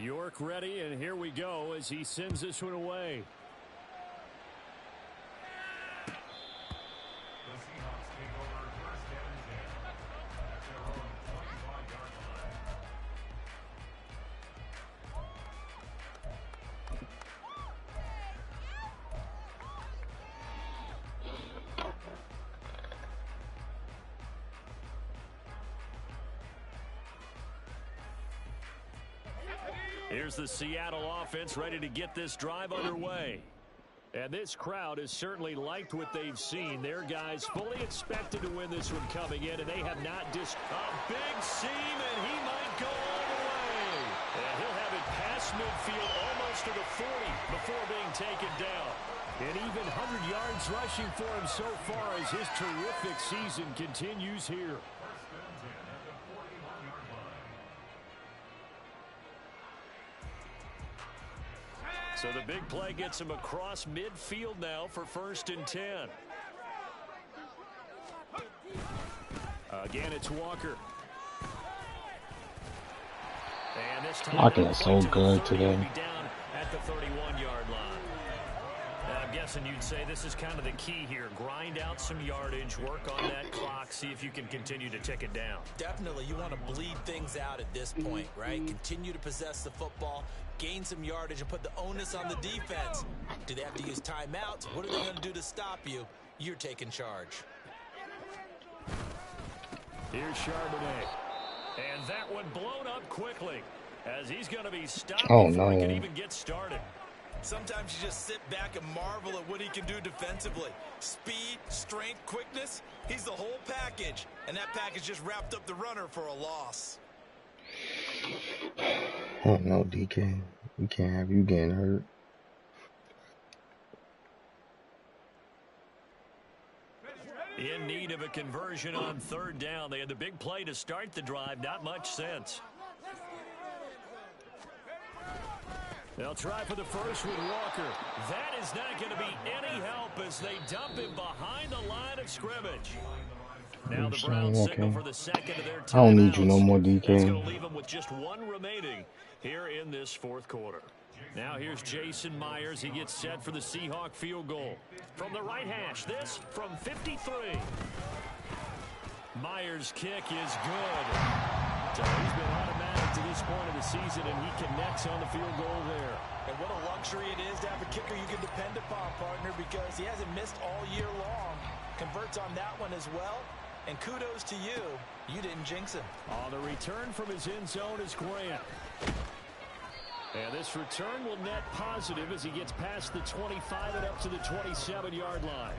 York ready, and here we go as he sends this one away. Here's the Seattle offense ready to get this drive underway. And this crowd has certainly liked what they've seen. Their guys fully expected to win this one coming in, and they have not a big seam, and he might go all the way. And he'll have it past midfield almost to the 40 before being taken down. And even 100 yards rushing for him so far as his terrific season continues here. So the big play gets him across midfield now for 1st and 10. Again, it's Walker. And this time Blocking is so good today. Down at the 31-yard line. I'm guessing you'd say this is kind of the key here. Grind out some yardage, work on that clock, see if you can continue to tick it down. Definitely, you want to bleed things out at this point, right? Continue to possess the football, gain some yardage, and put the onus on the defense. Do they have to use timeouts? What are they going to do to stop you? You're taking charge. Here's Charbonnet. And that one blown up quickly as he's going to be stopped before he can even get started. Sometimes you just sit back and marvel at what he can do defensively. Speed, strength, quickness, he's the whole package. And that package just wrapped up the runner for a loss. Oh no, DK. We can't have you getting hurt. In need of a conversion on 3rd down. They had the big play to start the drive. Not much sense. They'll try for the first with Walker. That is not going to be any help as they dump him behind the line of scrimmage. Now the Browns signal for the second of their timeouts. I don't need you no more, DK. It's going to leave them with just 1 remaining here in this 4th quarter. Now here's Jason Myers. He gets set for the Seahawk field goal. From the right hash, this from 53. Myers' kick is good. So he's been automatic to this point of the season, and he connects on the field goal there. And what a luxury it is to have a kicker you can depend upon, partner, because he hasn't missed all year long. Converts on that one as well. And kudos to you. You didn't jinx him. On the return from his end zone is Grant. And this return will net positive as he gets past the 25 and up to the 27-yard line.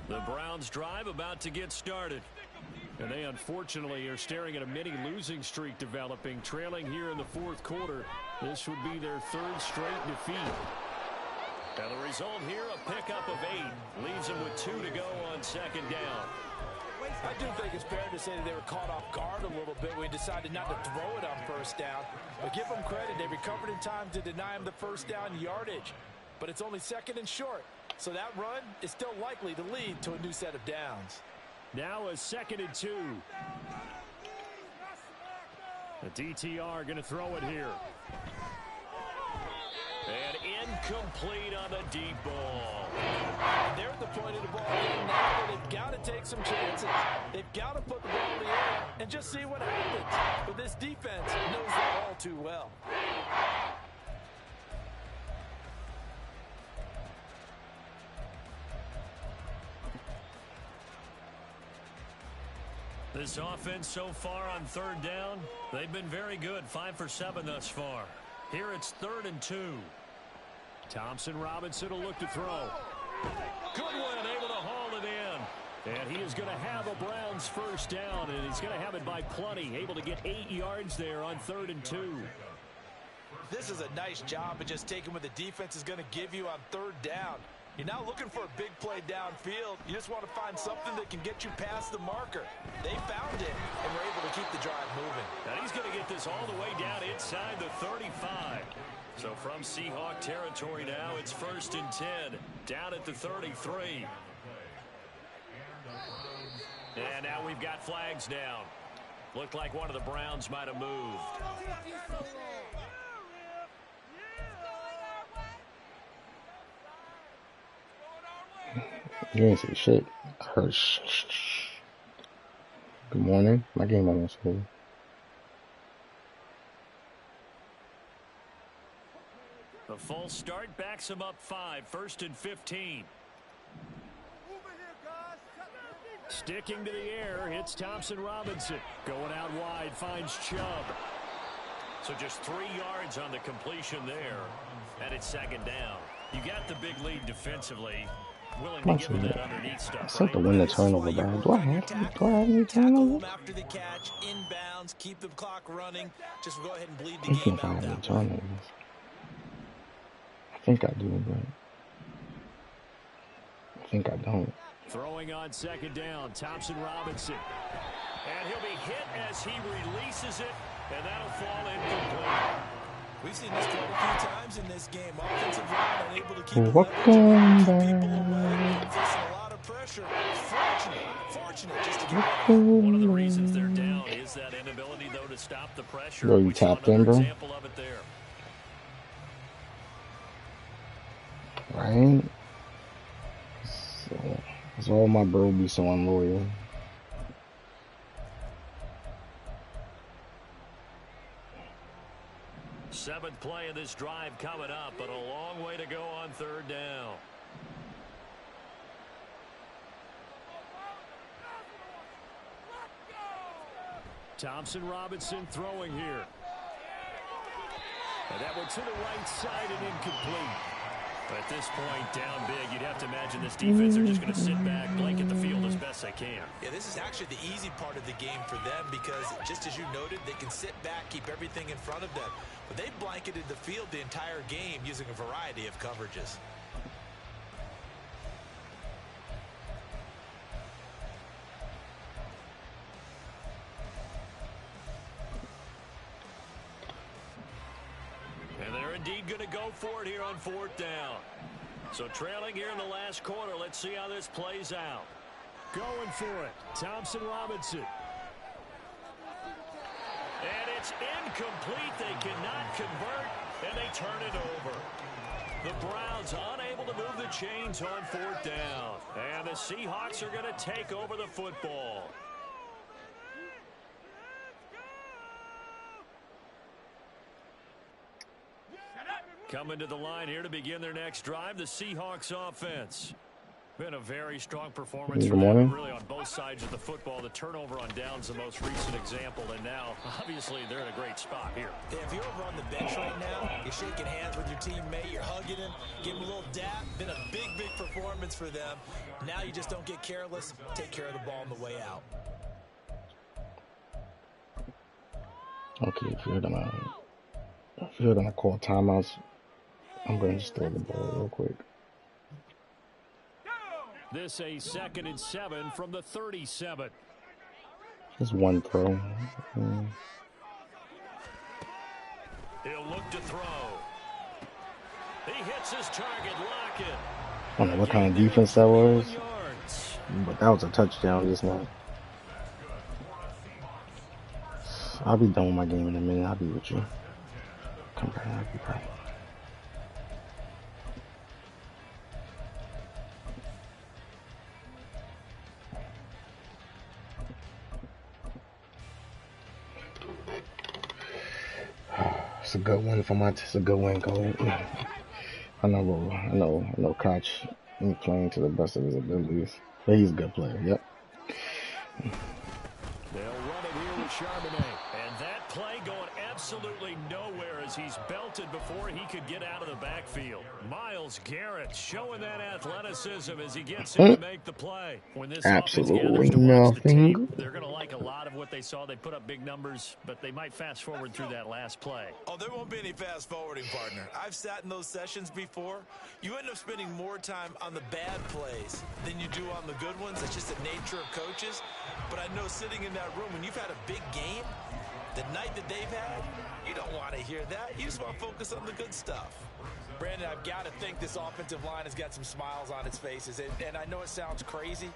The Browns drive about to get started. And they unfortunately are staring at a mini losing streak developing, trailing here in the 4th quarter. This would be their 3rd straight defeat. And the result here, a pickup of 8. Leaves them with 2 to go on 2nd down. I do think it's fair to say that they were caught off guard a little bit when we decided not to throw it on 1st down. But give them credit, they recovered in time to deny him the 1st down yardage. But it's only 2nd and short. So that run is still likely to lead to a new set of downs. Now a 2nd and 2. The DTR going to throw it here. And incomplete on the deep ball. And they're at the point of the ball game now where they've got to take some chances. They've got to put the ball in the air and just see what happens. But this defense knows that all too well. This offense so far on 3rd down, they've been very good. 5 for 7 thus far. Here it's 3rd and 2. Thompson Robinson will look to throw. Good one, able to haul it in. And he is going to have a Browns 1st down, and he's going to have it by plenty. Able to get 8 yards there on 3rd and 2. This is a nice job of just taking what the defense is going to give you on 3rd down. You're not looking for a big play downfield. You just want to find something that can get you past the marker. They found it and were able to keep the drive moving. And he's going to get this all the way down inside the 35. So from Seahawk territory now, it's 1st and 10. Down at the 33. And now we've got flags down. Looked like one of the Browns might have moved. You ain't say shit. I heard shh. Good morning. My game almost over. The false start backs him up 5. 1st and 15. Sticking to the air, hits Thompson Robinson. Going out wide, finds Chubb. So just 3 yards on the completion there. And it's 2nd down. You got the big lead defensively. Willing to give him that underneath stuff. I sent the win the turnover down. Do I have any turnover? After the catch, inbounds, keep the clock running. Just go ahead and bleed the I game think I out have any that way. turnovers. I think I do, but think I don't. Throwing on second down, Thompson Robinson. And he'll be hit as he releases it, and that'll fall incomplete. We've seen this quite a few times in this game. Offensive line unable to keep a level, Welcome keep people back. away, facing a lot of pressure. Fortunate just to get rid of One of the reasons they're down is that inability, though, to stop the pressure. Bro, you We saw tapped in, another bro. example of it there. Right? So, that's all my bro be so unloyal. Seventh play of this drive coming up, but a long way to go on third down. Thompson Robinson throwing here. And that one to the right side and incomplete. At this point, down big, you'd have to imagine this defense are just going to sit back, blanket the field as best they can. Yeah, this is actually the easy part of the game for them because, just as you noted, they can sit back, keep everything in front of them. But they've blanketed the field the entire game using a variety of coverages. And they're indeed going to go for it here on fourth down. So trailing here in the last quarter, let's see how this plays out. Going for it, Thompson Robinson. And it's incomplete. They cannot convert, and they turn it over. The Browns unable to move the chains on fourth down. And the Seahawks are going to take over the football. Coming to the line here to begin their next drive, the Seahawks offense. Been a very strong performance Good for them, morning. really on both sides of the football. The turnover on downs the most recent example, and now, obviously, they're in a great spot here. Yeah, if you're over on the bench right now, you're shaking hands with your teammate, you're hugging him, giving him a little dap. Been a big, big performance for them. Now you just don't get careless. Take care of the ball on the way out. Okay, if you're gonna call timeouts, I'm gonna just throw the ball real quick. This a 2nd and 7 from the 37. Just one throw. He'll look to throw. He hits his target, Lockett. I don't know what kind of defense that was, but that was a touchdown just now. I'll be done with my game in a minute. I'll be with you. Come back. I'll be back. It's a good win for my. It's a good win, Cole. I know. Koch ain't playing to the best of his abilities, but he's a good player. Yep. They'll run it here with Charbonnet. And that play going absolutely nowhere as he's belted before he could get out of the backfield. Myles Garrett showing that athleticism as he gets in to make the play. When this offense gathers to watch the tape, they're going to like a lot of what they saw. They put up big numbers, but they might fast forward through that last play. Oh, there won't be any fast forwarding, partner. I've sat in those sessions before. You end up spending more time on the bad plays than you do on the good ones. It's just the nature of coaches. But I know sitting in that room, when you've had a big game, the night that they've had, you don't want to hear that. You just want to focus on the good stuff. Brandon, I've got to think this offensive line has got some smiles on its faces. And I know it sounds crazy,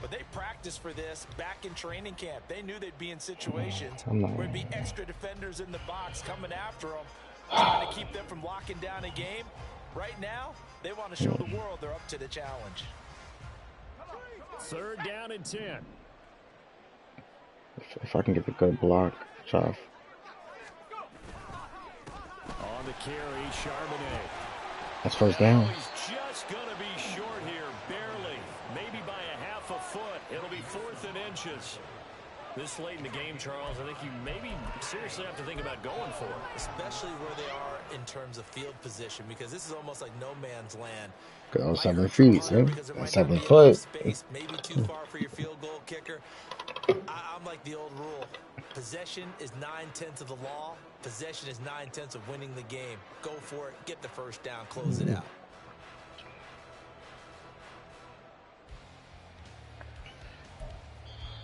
but they practiced for this back in training camp. They knew they'd be in situations where there'd be extra defenders in the box coming after them, trying to keep them from locking down a game. Right now, they want to show the world they're up to the challenge. 3rd down and 10. If I can get the good block, Chaff. On the carry, Charbonnet. That's first down. He's just going to be short here, barely. Maybe by a half a foot. It'll be 4th and inches. This late in the game, Charles, I think you maybe seriously have to think about going for it. Especially where they are in terms of field position, because this is almost like no man's land. Go 7 feet, sir. 7 foot. Space, maybe too far for your field goal kicker. I'm like the old rule. Possession is 9/10 of the law. Possession is 9/10 of winning the game. Go for it. Get the first down. Close it out.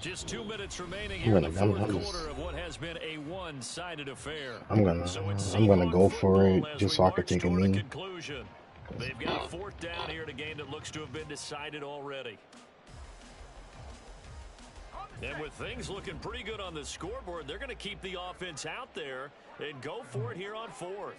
Just 2 minutes remaining I'm here in gonna, the fourth quarter of what has been a one-sided affair. I'm gonna go for it just so I could take a knee. They've got a fourth down here in a game that looks to have been decided already. And with things looking pretty good on the scoreboard, they're going to keep the offense out there and go for it here on fourth.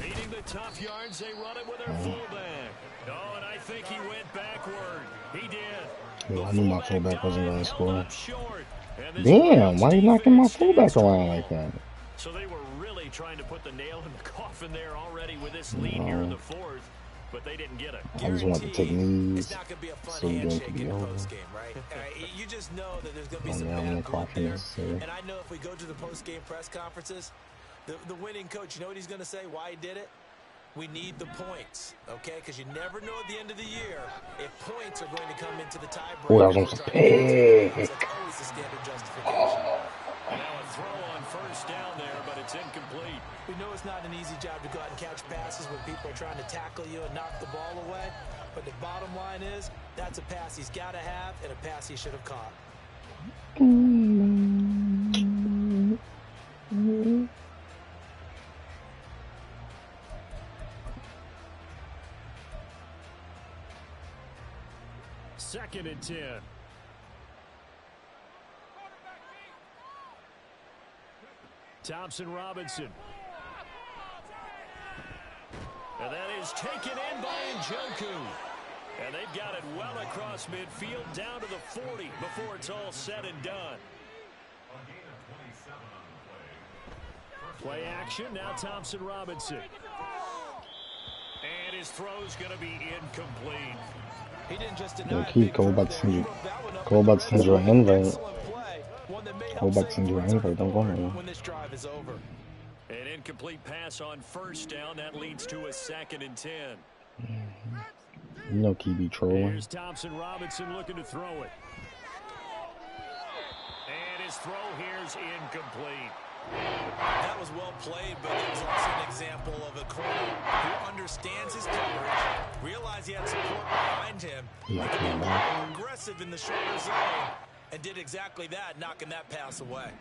Needing the tough yards, they run it with their fullback. Oh, and I think he went backward. He did. Yo, I knew my fullback wasn't gonna score. Damn, why are you knocking my fullback around like that? So they were really trying to put the nail in the coffin there already with this lead here in the fourth, but they didn't get it. I just wanted to take knees it's not going to be a fun so the game handshake could be in the over. post-game, right? You just know that there's going to be some I'm bad blood there. confidence. And I know if we go to the post-game press conferences, the winning coach, you know what he's going to say, why he did it? We need the points, okay? Because you never know at the end of the year if points are going to come into the tiebreaker. Oh, that was on some pick. That's always the standard justification. Now a throw on first down there, but it's incomplete. We know it's not an easy job to go out and catch passes when people are trying to tackle you and knock the ball away. But the bottom line is, that's a pass he's got to have and a pass he should have caught. Second and 10. Thompson Robinson. And that is taken in by Njoku. And they've got it well across midfield down to the 40 before it's all said and done. Play action, now Thompson Robinson. And his throw's going to be incomplete. He didn't just deny Keith, go back to send you an invite. Go back to send you an invite. Don't go nowhere. When this drive is over. An incomplete pass on first down. That leads to a 2nd and 10. You know Key be trolling. Here's Thompson Robinson looking to throw it. And his throw here's incomplete. That was well played, but it was also an example of a corner who understands his coverage, realized he had support behind him, more aggressive in the shorter zone, and did exactly that, knocking that pass away.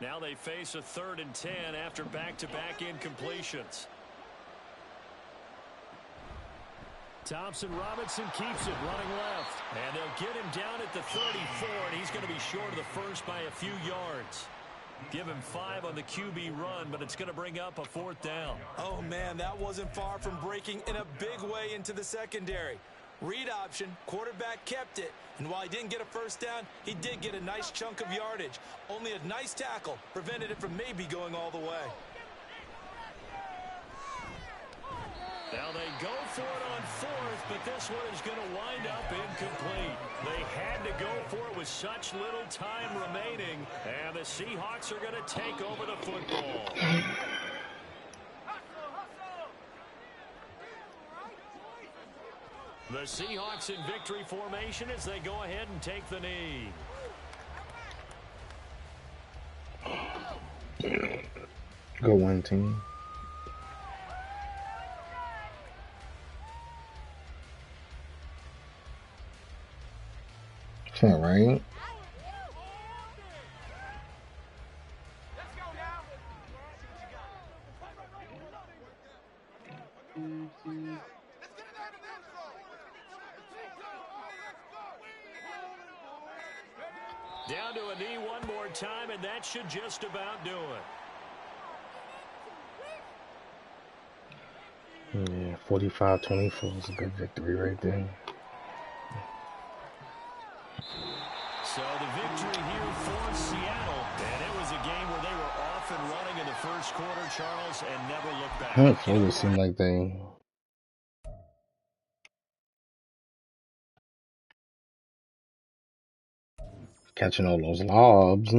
Now they face a 3rd and 10 after back-to-back incompletions. Thompson Robinson keeps it running left, and they'll get him down at the 34, and he's going to be short of the first by a few yards. Give him 5 on the QB run, but it's going to bring up a 4th down. Oh, man, that wasn't far from breaking in a big way into the secondary. Read option, quarterback kept it, and while he didn't get a first down, he did get a nice chunk of yardage. Only a nice tackle prevented it from maybe going all the way. Now they go for it on 4th, but this one is going to wind up incomplete. They had to go for it with such little time remaining, and the Seahawks are going to take over the football. The Seahawks in victory formation as they go ahead and take the knee. Go one team. It's all right. Down to a knee one more time, and that should just about do it. Yeah, 45-24 is a good victory right there. So the victory here for Seattle, and it was a game where they were off and running in the first quarter, Charles, and never looked back. It seemed like they catching all those lobs.